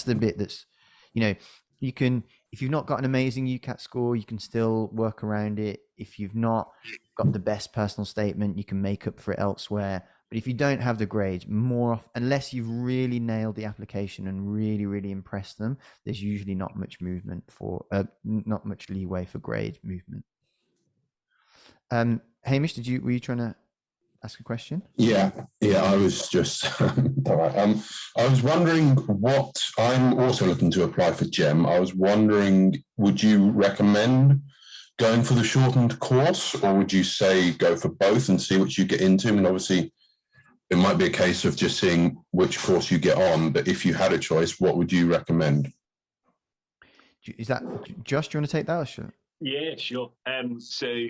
the bit that's, you know, you can, if you've not got an amazing UCAT score, you can still work around it. If you've not got the best personal statement, you can make up for it elsewhere. But if you don't have the grades, unless you've really nailed the application and really, really impressed them, there's usually not much not much leeway for grade movement. Hamish, were you trying to ask a question? Yeah, I was just all right. I was wondering what I'm also looking to apply for GEM. I was wondering, would you recommend going for the shortened course, or would you say go for both and see what you get into? I mean, obviously, it might be a case of just seeing which course you get on, but if you had a choice, what would you recommend? Is that Josh? Do you want to take that or sure? Yeah, sure. So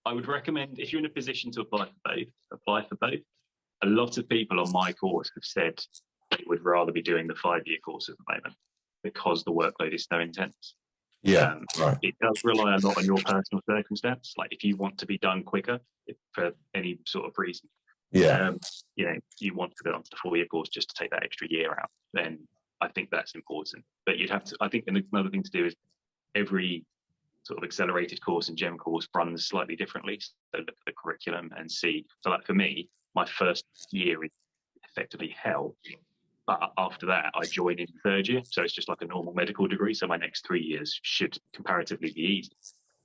I would recommend, if you're in a position to apply for both. A lot of people on my course have said they would rather be doing the 5-year course at the moment because the workload is so intense. Yeah, right. It does rely a lot on your personal circumstance. Like if you want to be done quicker for any sort of reason, Yeah, you want to go on to the 4-year course just to take that extra year out, then I think that's important. But you'd have to, I think another thing to do is every sort of accelerated course and GEM course runs slightly differently. So look at the curriculum and see. So like for me, my first year is effectively hell. But after that, I join in 3rd year. So it's just like a normal medical degree. So my next 3 years should comparatively be easy.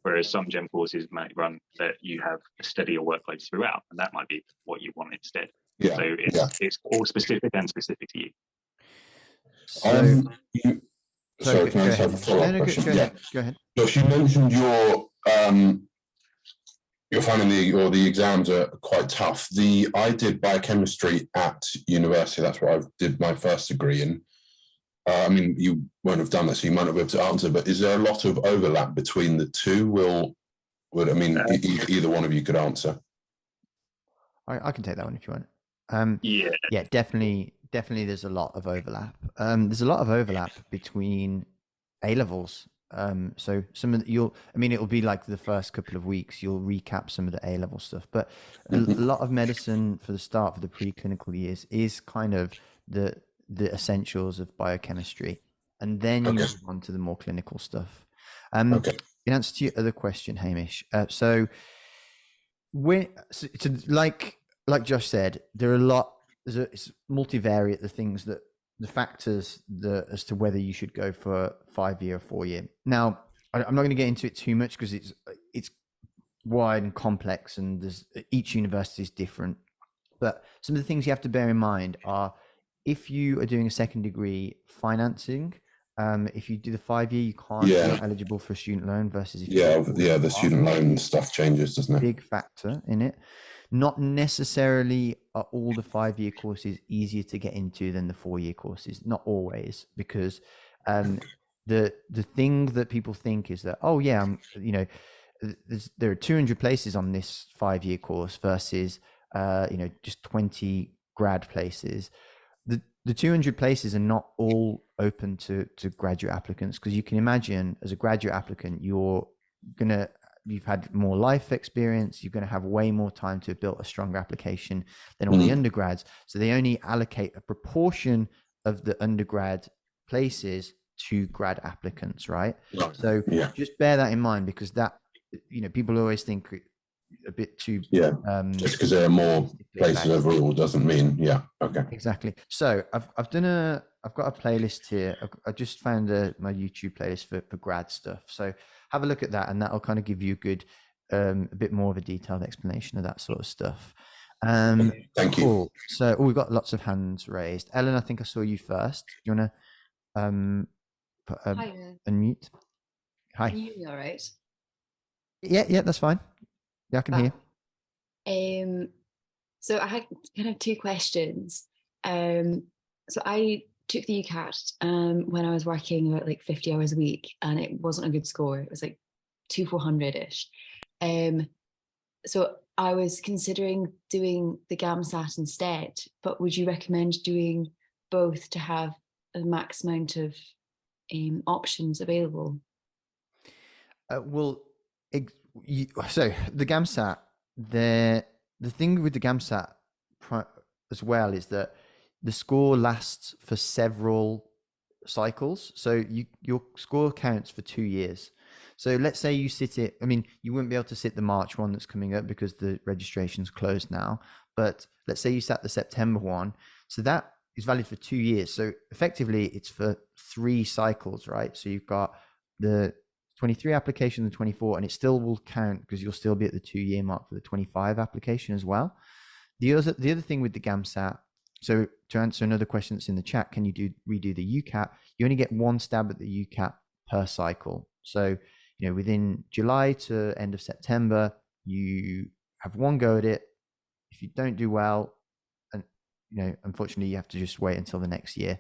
Whereas some GEM courses might run that you have a steadier workload throughout, and that might be what you want instead. Yeah, so it's all specific and specific to you. So, sorry, can I just have a follow-up question? Go ahead. Josh, you mentioned you're finding the exams are quite tough. I did biochemistry at university. That's what I did my first degree in. I mean, you won't have done this, so you might not be able to answer. But is there a lot of overlap between the two? Either one of you could answer. I can take that one if you want. Yeah, definitely. There's a lot of overlap. There's a lot of overlap between A levels. So some of it'll be like the first couple of weeks you'll recap some of the A level stuff, but a lot of medicine for the start for the preclinical years is kind of the essentials of biochemistry, and then you move on to the more clinical stuff. In answer to your other question, Hamish, so like Josh said, there are a lot. It's multivariate, the factors as to whether you should go for 5-year or 4-year. Now, I'm not going to get into it too much because it's wide and complex, and each university is different. But some of the things you have to bear in mind are, if you are doing a second degree, financing. If you do the 5-year, you can't. You're not eligible for a student loan versus if the student loan stuff changes, doesn't it? Big factor in it. Not necessarily are all the 5-year courses easier to get into than the 4-year courses. Not always, because the thing that people think is that, there are 200 places on this 5-year course versus just 20 grad places. The 200 places are not all open to graduate applicants, because you can imagine as a graduate applicant, you've had more life experience, you're going to have way more time to have built a stronger application than all the undergrads. So they only allocate a proportion of the undergrad places to grad applicants, right? So just bear that in mind, because that, people always think a bit too just because there are more places overall doesn't mean exactly. So I've got a playlist here. I just found my YouTube playlist for grad stuff, so have a look at that, and that'll kind of give you a good a bit more of a detailed explanation of that sort of stuff. Thank you. So we've got lots of hands raised. Ellen, I think I saw you first. Do you want to unmute? Hi. Can you hear me all right? Yeah, that's fine. Yeah, I can hear. So I had kind of 2 questions. So I took the UCAT when I was working about like 50 hours a week, and it wasn't a good score. It was like 400-ish. So I was considering doing the GAMSAT instead, but would you recommend doing both to have a max amount of options available? So the GAMSAT, the thing with the GAMSAT as well is that the score lasts for several cycles. So your score counts for 2 years. So let's say you sit it, I mean, you wouldn't be able to sit the March one that's coming up because the registration's closed now. But let's say you sat the September one. So that is valid for 2 years. So effectively it's for 3 cycles, right? So you've got the 23 application, the 24, and it still will count because you'll still be at the 2-year mark for the 25 application as well. The other thing with the GAMSAT, so to answer another question that's in the chat, can you redo the UCAT? You only get 1 stab at the UCAT per cycle. So, within July to end of September, you have 1 go at it. If you don't do well, and unfortunately, you have to just wait until the next year.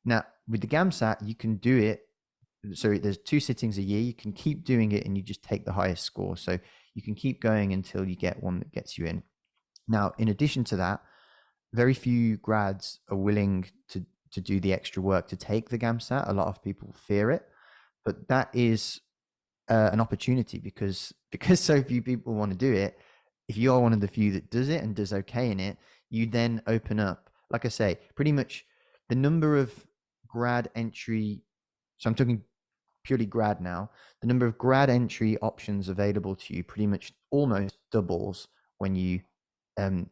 Now, with the GAMSAT, you can do it. So there's 2 sittings a year. You can keep doing it, and you just take the highest score. So you can keep going until you get one that gets you in. Now, in addition to that, very few grads are willing to do the extra work to take the GAMSAT. A lot of people fear it, but that is an opportunity because so few people want to do it. If you are one of the few that does it and does okay in it, you then open up, like I say, pretty much the number of grad entry. So I'm talking purely grad now. The number of grad entry options available to you pretty much almost doubles when you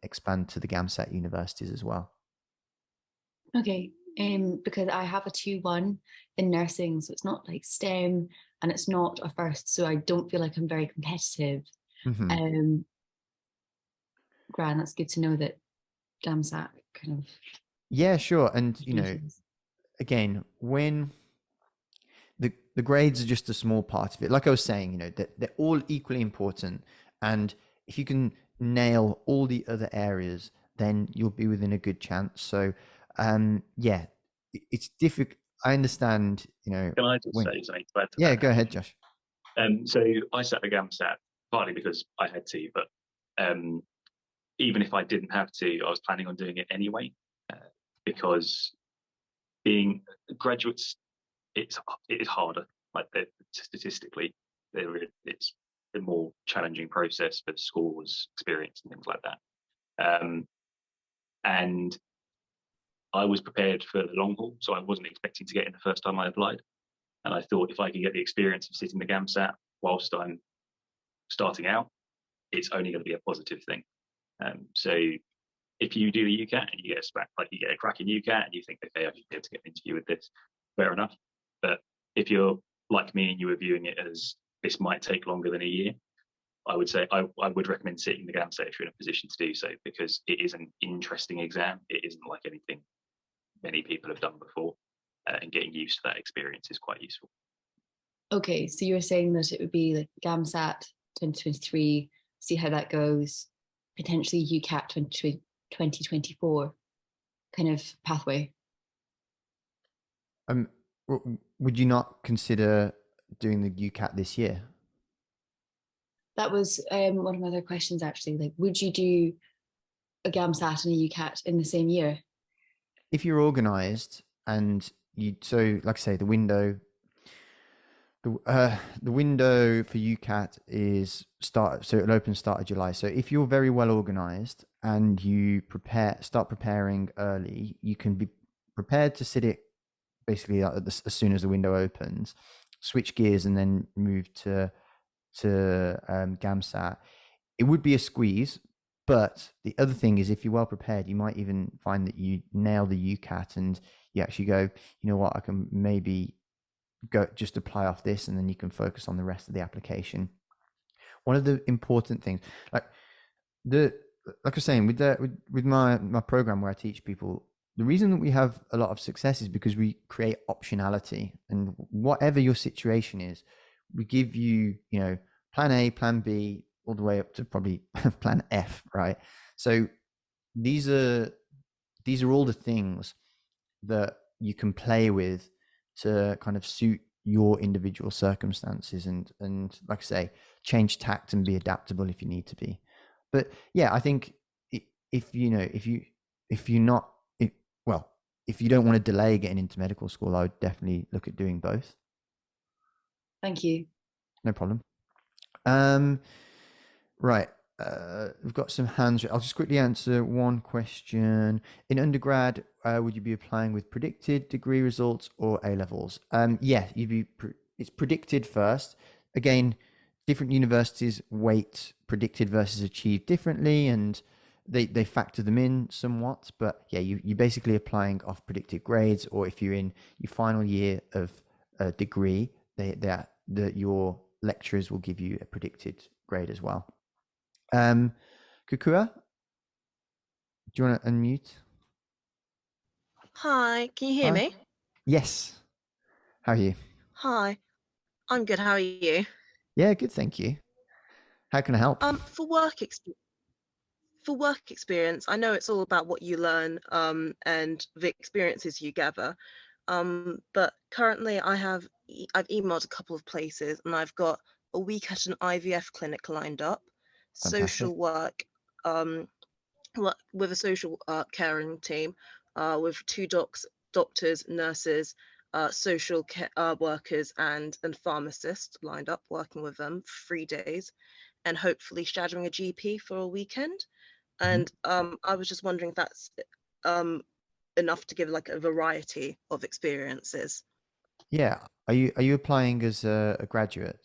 expand to the GAMSAT universities as well. Okay, because I have a 2-1 in nursing, so it's not like STEM and it's not a first, so I don't feel like I'm very competitive. Mm-hmm. Grand, that's good to know that GAMSAT kind of. Yeah, sure. And again, when the grades are just a small part of it, like I was saying, they're all equally important, and if you can nail all the other areas, then you'll be within a good chance. So yeah, it's difficult. I understand, Can I just say something to add to yeah, that? go ahead, Josh. So I sat the GAMSAT partly because I had to, but even if I didn't have to, I was planning on doing it anyway, because being graduates, it is harder. Like statistically, it's a more challenging process for scores, experience, and things like that. And I was prepared for the long haul, so I wasn't expecting to get in the first time I applied. And I thought if I could get the experience of sitting the GAMSAT whilst I'm starting out, it's only going to be a positive thing. So if you do the UCAT and you get a cracking UCAT and you think, okay, I should be able to get an interview with this, fair enough. But if you're like me and you were viewing it as this might take longer than a year, I would say I would recommend sitting the GAMSAT if you're in a position to do so, because it is an interesting exam. It isn't like anything many people have done before, and getting used to that experience is quite useful. Okay, so you were saying that it would be like GAMSAT 2023, see how that goes, potentially UCAT 2024 kind of pathway. Would you not consider doing the UCAT this year? That was one of my other questions, actually. Like, would you do a GAMSAT and a UCAT in the same year? If you're organized and so like I say, the window for UCAT is it'll open start of July. So if you're very well organized and you start preparing early, you can be prepared to sit it basically as soon as the window opens, switch gears and then move to GAMSAT. It would be a squeeze, but the other thing is if you're well prepared, you might even find that you nail the UCAT and you actually go, you know what, I can maybe just apply off this, and then you can focus on the rest of the application. One of the important things, like I was saying, with my program where I teach people, the reason that we have a lot of success is because we create optionality, and whatever your situation is, we give you, plan A, plan B, all the way up to probably plan F, right? So these are all the things that you can play with to kind of suit your individual circumstances and like I say, change tact and be adaptable if you need to be. But yeah, I think if you don't want to delay getting into medical school, I would definitely look at doing both. Thank you. No problem. Right. we've got some hands. I'll just quickly answer one question. In undergrad, would you be applying with predicted degree results or A levels? Yeah, it's predicted first. Again, different universities weight predicted versus achieved differently, and they factor them in somewhat. But yeah, you're basically applying off predicted grades, or if you're in your final year of a degree, your lecturers will give you a predicted grade as well. Kukua, do you want to unmute? Hi, can you hear Hi. me? Yes. How are you? Hi, I'm good. How are you? Yeah, good, thank you. How can I help? For work experience, I know it's all about what you learn, and the experiences you gather. But currently I've emailed a couple of places, and I've got a week at an IVF clinic lined up, social work, with a social caring team, with two doctors, nurses, social care workers, and pharmacists lined up, working with them for 3 days, and hopefully shadowing a GP for a weekend. And I was just wondering if that's enough to give like a variety of experiences. Yeah. Are you applying as a graduate?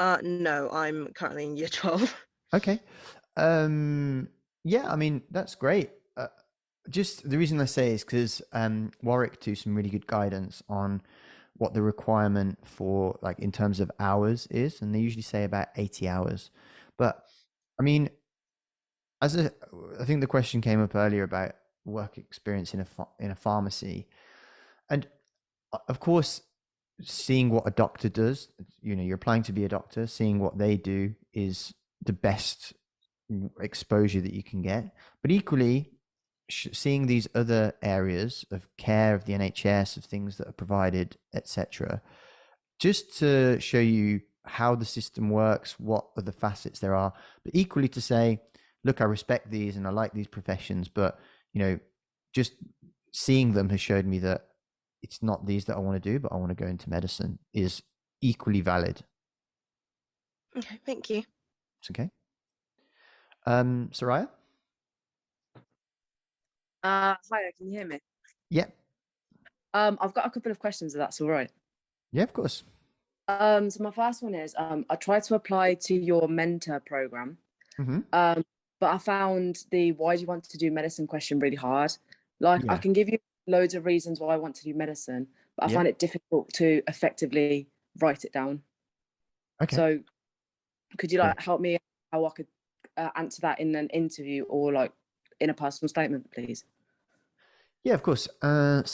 No, I'm currently in year 12. Okay. Yeah, I mean, that's great. Just the reason I say is because Warwick do some really good guidance on what the requirement for, like, in terms of hours is, and they usually say about 80 hours. But I mean, I think the question came up earlier about work experience in a pharmacy, and of course, seeing what a doctor does, you're applying to be a doctor, seeing what they do is the best exposure that you can get. But equally, seeing these other areas of care of the NHS, of things that are provided, etc., just to show you how the system works, what other facets there are, but equally to say, look, I respect these and I like these professions, but just seeing them has showed me that it's not these that I want to do, but I want to go into medicine, is equally valid. Okay, thank you. It's okay. Soraya? Hi, can you hear me? Yeah. I've got a couple of questions, if that's all right. Yeah, of course. So my first one is, I tried to apply to your mentor program, but I found the why do you want to do medicine question really hard. Like, I can give you loads of reasons why I want to do medicine, but I find it difficult to effectively write it down. Okay. So could you help me how I could answer that in an interview or like in a personal statement, please? Yeah, of course. I'd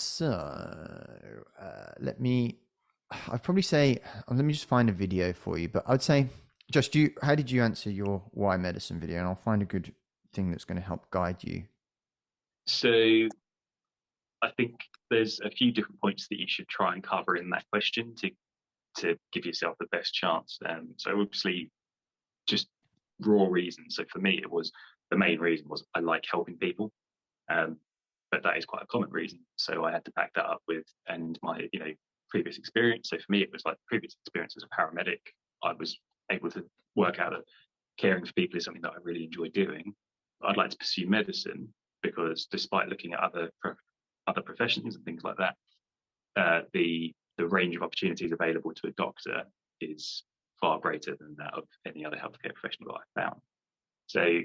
probably say, let me just find a video for you. But I'd say, Josh, how did you answer your why medicine video? And I'll find a good thing that's going to help guide you. So I think there's a few different points that you should try and cover in that question to give yourself the best chance. So obviously, just raw reasons. So for me, the main reason was I like helping people. But that is quite a common reason. So I had to back that up with, and my, previous experience. So for me, it was like previous experience as a paramedic. I was able to work out that caring for people is something that I really enjoy doing. But I'd like to pursue medicine because despite looking at other professions and things like that, the range of opportunities available to a doctor is far greater than that of any other healthcare professional that I've found. So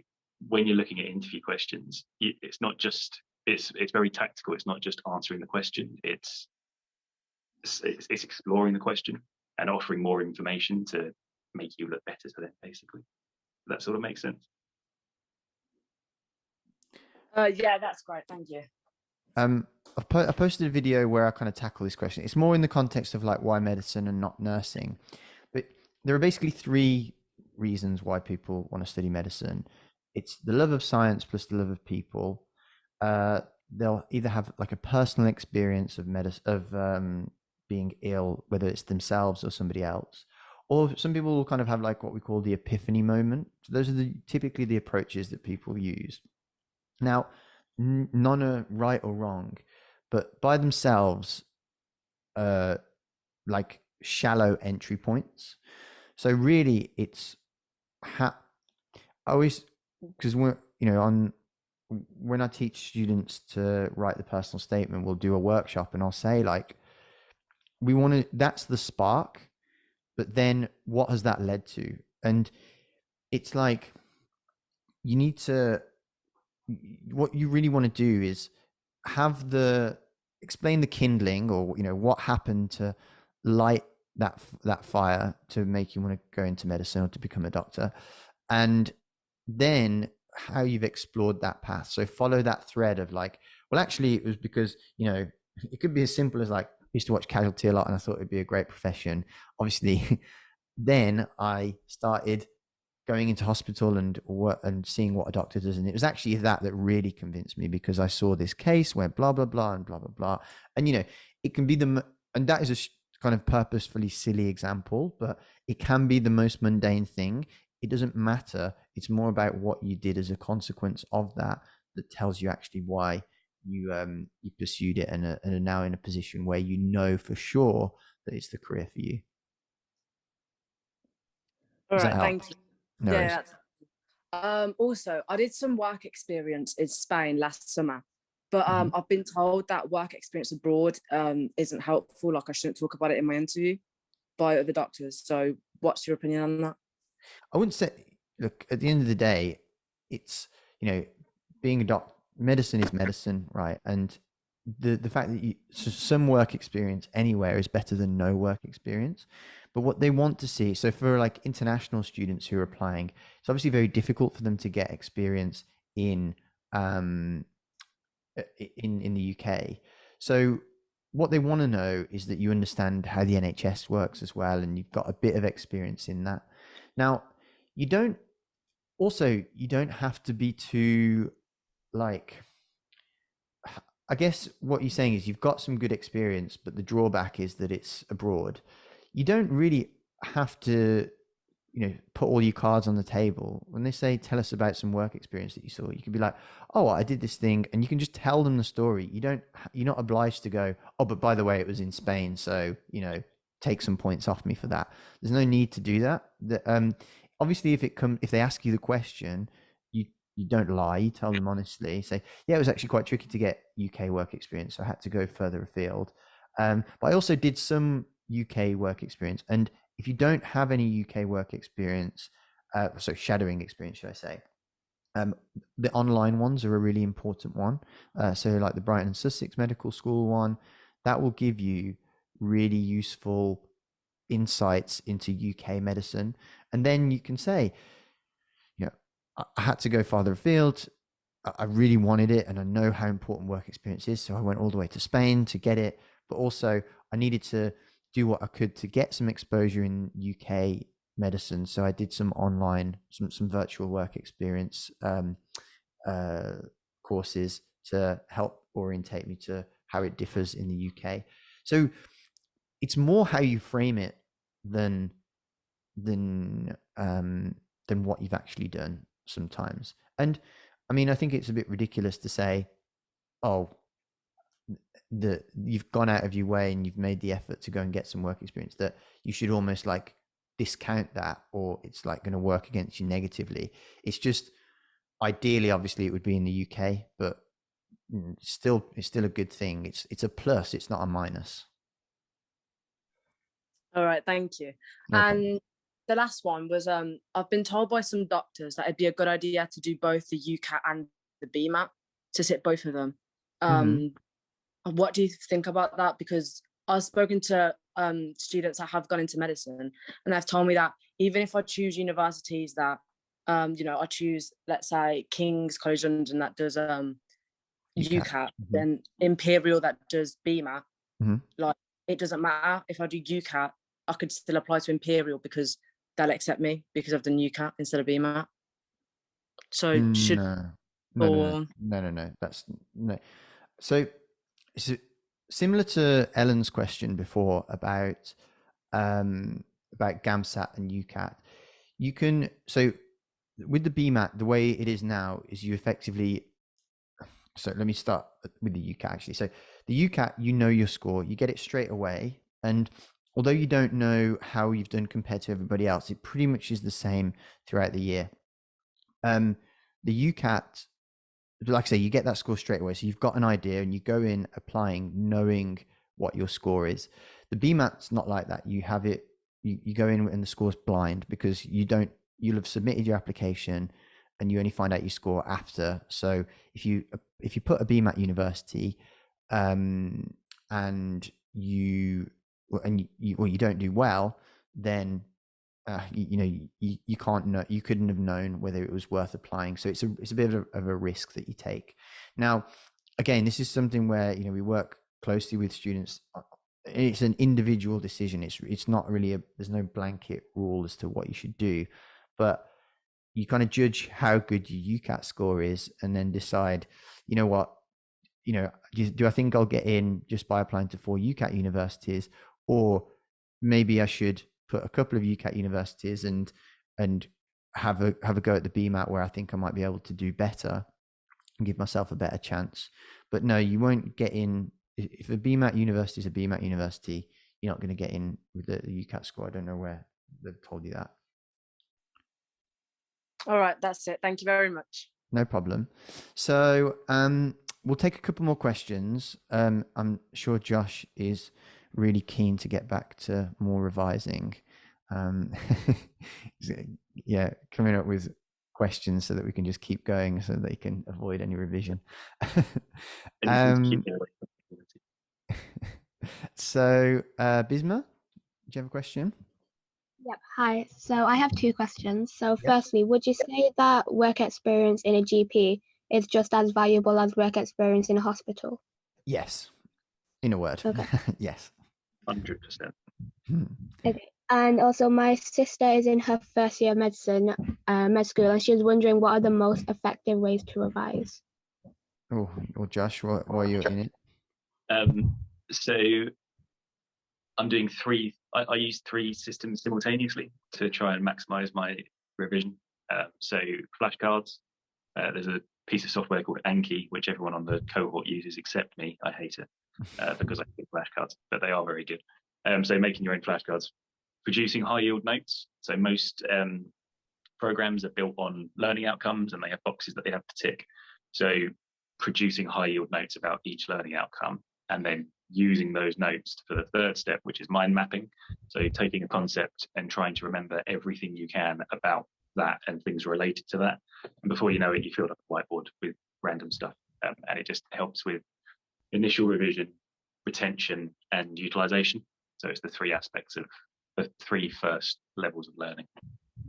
when you're looking at interview questions, it's not just, it's very tactical. It's not just answering the question. It's exploring the question and offering more information to make you look better to them, basically. That sort of makes sense. Yeah, that's great. Thank you. I posted a video where I kind of tackle this question. It's more in the context of like why medicine and not nursing. But there are basically 3 reasons why people want to study medicine. It's the love of science plus the love of people. They'll either have like a personal experience of being ill, whether it's themselves or somebody else, or some people will kind of have like what we call the epiphany moment. So those are typically the approaches that people use. Now, none are right or wrong, but by themselves, like shallow entry points. So really, it's I always, because we're, when I teach students to write the personal statement, we'll do a workshop and I'll say like, that's the spark, but then what has that led to? And it's like, you need to, what you really want to do is explain the kindling, or, what happened to light that fire to make you want to go into medicine or to become a doctor. And then how you've explored that path. So follow that thread of like, well, actually it was because, it could be as simple as like, I used to watch Casualty a lot and I thought it'd be a great profession. Obviously, then I started going into hospital and seeing what a doctor does. And it was actually that really convinced me, because I saw this case where blah, blah, blah, and blah, blah, blah. And, it can be and that is a kind of purposefully silly example, but it can be the most mundane thing. It doesn't matter. It's more about what you did as a consequence of that tells you actually why you pursued it and are now in a position where you know for sure that it's the career for you. All Does right, that help? thank you. No worries. Also, I did some work experience in Spain last summer, but I've been told that work experience abroad isn't helpful. Like, I shouldn't talk about it in my interview by other doctors. So what's your opinion on that? I wouldn't say, look, at the end of the day, it's, being a doctor, medicine is medicine, right? And the fact that some work experience anywhere is better than no work experience. But what they want to see, so for like international students who are applying, it's obviously very difficult for them to get experience in the UK. So what they want to know is that you understand how the NHS works as well, and you've got a bit of experience in that. Now, you don't have to be too, like, I guess what you're saying is you've got some good experience, but the drawback is that it's abroad. You don't really have to, put all your cards on the table. When they say, tell us about some work experience that you saw, you can be like, oh, I did this thing. And you can just tell them the story. You're not obliged to go, oh, but by the way, it was in Spain. So, take some points off me for that. There's no need to do that. Obviously, if they ask you the question, you don't lie. You tell them honestly. Say, yeah, it was actually quite tricky to get UK work experience, so I had to go further afield. But I also did some UK work experience. And if you don't have any UK work experience, so shadowing experience, should I say, the online ones are a really important one. So like the Brighton and Sussex Medical School one, that will give you really useful insights into UK medicine. And then you can say, I had to go farther afield. I really wanted it, and I know how important work experience is. So I went all the way to Spain to get it. But also, I needed to do what I could to get some exposure in UK medicine. So I did some online, some virtual work experience courses to help orientate me to how it differs in the UK. So it's more how you frame it than what you've actually done sometimes. And I mean, I think it's a bit ridiculous to say, oh, you've gone out of your way and you've made the effort to go and get some work experience, that you should almost like discount that, or it's like going to work against you negatively. It's just, ideally, obviously it would be in the UK, but it's still a good thing. It's a plus, it's not a minus. All right, thank you. No and problem. The last one was I've been told by some doctors that it'd be a good idea to do both the UCAT and the BMAT, to sit both of them. What do you think about that? Because I've spoken to students that have gone into medicine, and they've told me that even if I choose universities that I choose, let's say, King's College London that does UCAT, then Imperial that does BMAT, like, it doesn't matter if I do UCAT, I could still apply to Imperial because they'll accept me because I've done UCAT instead of BMAT. So no. That's no. So similar to Ellen's question before about GAMSAT and UCAT, you can, so with the BMAT, the way it is now is you effectively, so let me start with the UCAT actually. So the UCAT, your score, you get it straight away. And although you don't know how you've done compared to everybody else, it pretty much is the same throughout the year. The UCAT, like I say, you get that score straight away. So you've got an idea and you go in applying, knowing what your score is. The BMAT's not like that. You have it, you go in and the score's blind because you'll have submitted your application and you only find out your score after. So if you put a BMAT university, and you don't do well, then you can't know, you couldn't have known whether it was worth applying. So it's a bit of a risk that you take. Now, again, this is something where we work closely with students. It's an individual decision. It's not really there's no blanket rule as to what you should do, but you kind of judge how good your UCAT score is and then decide, what, do I think I'll get in just by applying to 4 UCAT universities, or maybe I should put a couple of UCAT universities and have a go at the BMAT where I think I might be able to do better and give myself a better chance. But no, you won't get in if a BMAT university is a BMAT university. You're not going to get in with the UCAT score. I don't know where they've told you that. All right, that's it. Thank you very much. No problem. So we'll take a couple more questions. I'm sure Josh is really keen to get back to more revising. Coming up with questions so that we can just keep going so they can avoid any revision. So Bisma, do you have a question? Yep. Hi. So I have 2 questions. So firstly, would you say that work experience in a GP is just as valuable as work experience in a hospital? Yes. In a word. Okay. Yes. 100%. Okay. And also, my sister is in her first year of med school, and she's wondering what are the most effective ways to revise. Oh, well, Josh, why are you in it? So I'm doing 3. I use 3 systems simultaneously to try and maximize my revision. So flashcards. There's a piece of software called Anki, which everyone on the cohort uses except me. I hate it because I hate flashcards, but they are very good. So making your own flashcards, producing high yield notes. So most programs are built on learning outcomes and they have boxes that they have to tick. So producing high yield notes about each learning outcome and then using those notes for the 3rd step, which is mind mapping. So taking a concept and trying to remember everything you can about that and things related to that. And before you know it, you fill up a whiteboard with random stuff. And it just helps with initial revision, retention, and utilization. So it's the 3 aspects of the 3 first levels of learning.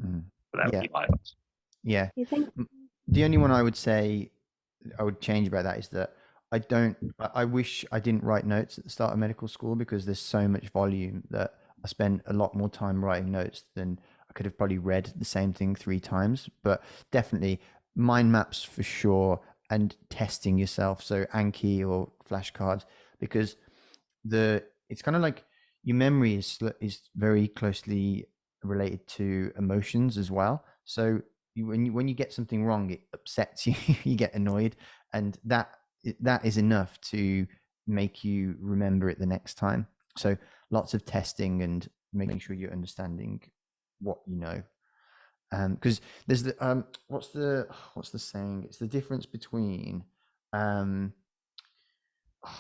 So that would be my advice. Yeah. The only one I would say I would change about that is that I wish I didn't write notes at the start of medical school because there's so much volume that I spend a lot more time writing notes than I could have probably read the same thing 3 times. But definitely mind maps for sure, and testing yourself. So Anki or flashcards, because it's kind of like your memory is very closely related to emotions as well. So when you get something wrong, it upsets you, you get annoyed, and that is enough to make you remember it the next time. So lots of testing and making sure you're understanding what you know. Because there's the what's the saying? It's the difference between I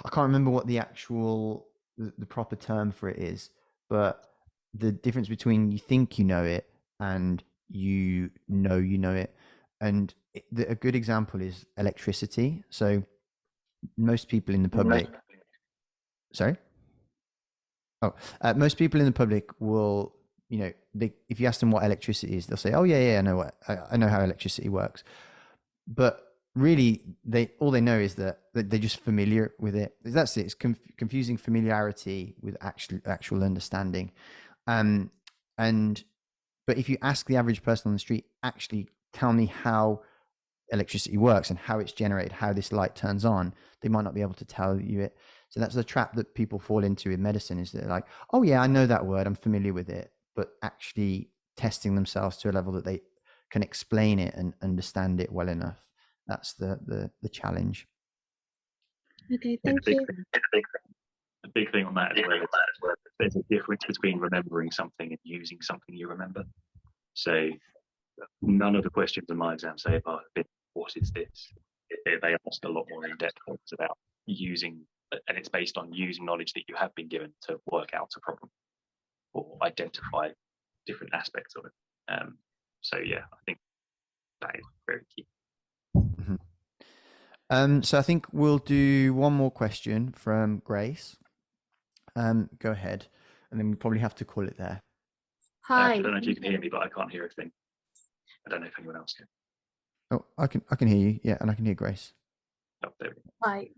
can't remember what the actual the proper term for it is, but the difference between you think you know it and you know it. And a good example is electricity. So most people in the public, most people in the public will, if you ask them what electricity is, they'll say, "Oh yeah, I know how electricity works." But really, all they know is that they're just familiar with it. That's it. It's confusing familiarity with actual understanding. But if you ask the average person on the street, actually tell me how electricity works and how it's generated, how this light turns on, they might not be able to tell you it. So that's the trap that people fall into in medicine, is that they're like, "Oh yeah, I know that word, I'm familiar with it," but actually testing themselves to a level that they can explain it and understand it well enough. That's the challenge. Okay, thank you. A big thing on that as well. There's a difference between remembering something and using something you remember. So None of the questions in my exam so far have been, what is this? They ask a lot more in-depth ones about using, and it's based on using knowledge that you have been given to work out a problem or identify different aspects of it. So yeah, I think that is very key. So I think we'll do one more question from Grace. Go ahead, and then we probably have to call it there. Hi. I don't know if you can hear me, but I can't hear a thing. I don't know if anyone else can. Oh, I can hear you. Yeah, and I can hear Grace. Oh, there we go. Hi.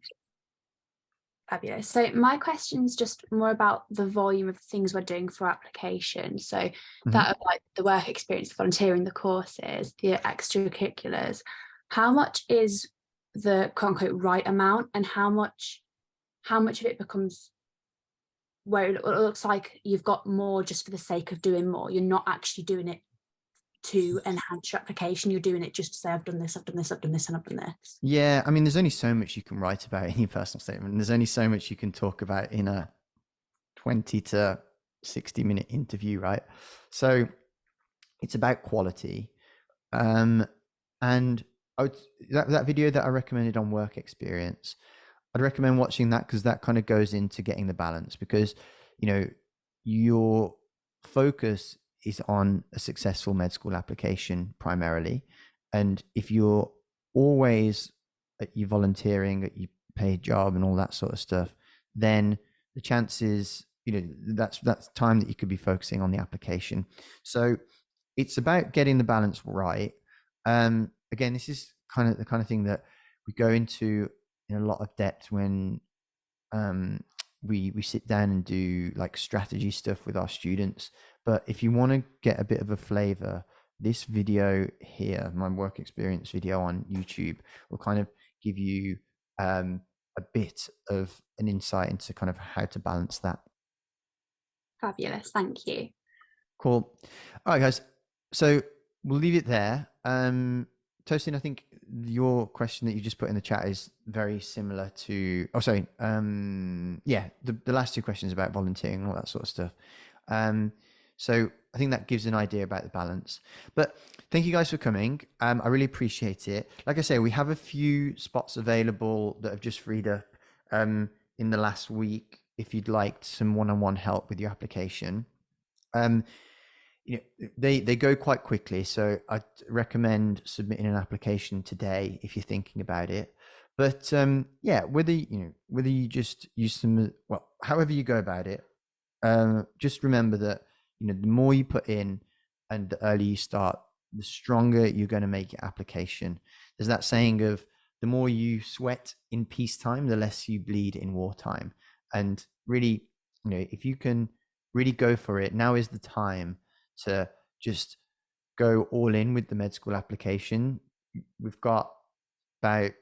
Fabulous. So my question's just more about the volume of things we're doing for application. So that of like the work experience, the volunteering, the courses, the extracurriculars. How much is the quote unquote right amount, and how much of it becomes where it looks like you've got more just for the sake of doing more? You're not actually doing it to enhance your application. You're doing it just to say, I've done this, I've done this, I've done this, and I've done this. Yeah, I mean, there's only so much you can write about in your personal statement. There's only so much you can talk about in a 20 to 60-minute interview, right? So it's about quality. And that video that I recommended on work experience, I'd recommend watching that, because that kind of goes into getting the balance, because, your focus is on a successful med school application primarily. And if you're always at your volunteering, at your paid job and all that sort of stuff, then the chances, that's time that you could be focusing on the application. So it's about getting the balance right. Again, this is kind of the kind of thing that we go into in a lot of depth when we sit down and do like strategy stuff with our students. But if you want to get a bit of a flavor, this video here, my work experience video on YouTube, will kind of give you a bit of an insight into kind of how to balance that. Fabulous. Thank you. Cool. All right, guys. So we'll leave it there. Tosin, I think your question that you just put in the chat is very similar to, the last two questions about volunteering and all that sort of stuff. So I think that gives an idea about the balance. But thank you guys for coming. I really appreciate it. Like I say, we have a few spots available that have just freed up in the last week if you'd like some one-on-one help with your application. They go quite quickly, so I'd recommend submitting an application today if you're thinking about it. But whether you just use some, however you go about it, just remember that the more you put in and the earlier you start, the stronger you're going to make your application. There's that saying of the more you sweat in peacetime, the less you bleed in wartime. And really, if you can really go for it, now is the time to just go all in with the med school application. We've got about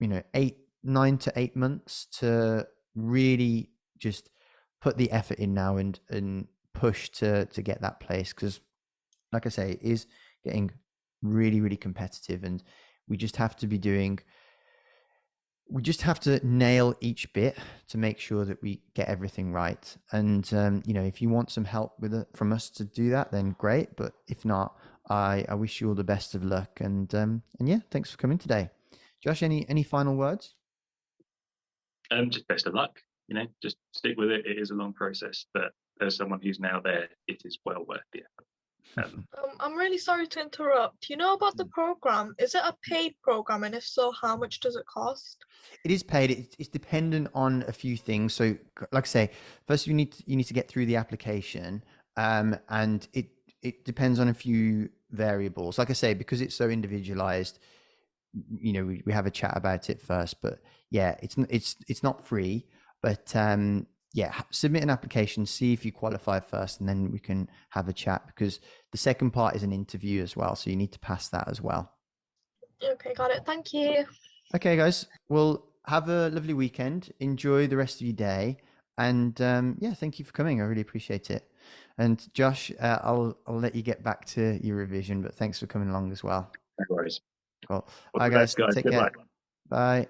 9 to 8 months to really just put the effort in now and push to get that place, because like I say, it is getting really, really competitive, and we just have to nail each bit to make sure that we get everything right. And if you want some help with it from us to do that, then great. But if not, I wish you all the best of luck. And thanks for coming today. Josh, any final words? Just best of luck. Just stick with it. It is a long process, but as someone who's now there, it is well worth the effort. I'm really sorry to interrupt. Do you know about the program? Is it a paid program? And if so, how much does it cost? It is paid. It's dependent on a few things. So like I say, first you need to get through the application, and it depends on a few variables. Like I say, because it's so individualized, we have a chat about it first. But yeah, it's not free, but submit an application, see if you qualify first, and then we can have a chat, because the second part is an interview as well. So you need to pass that as well. Okay, got it. Thank you. Okay, guys. Well, have a lovely weekend. Enjoy the rest of your day. And thank you for coming. I really appreciate it. And Josh, I'll let you get back to your revision, but thanks for coming along as well. No worries. Cool. All right, guys. Take care. Bye.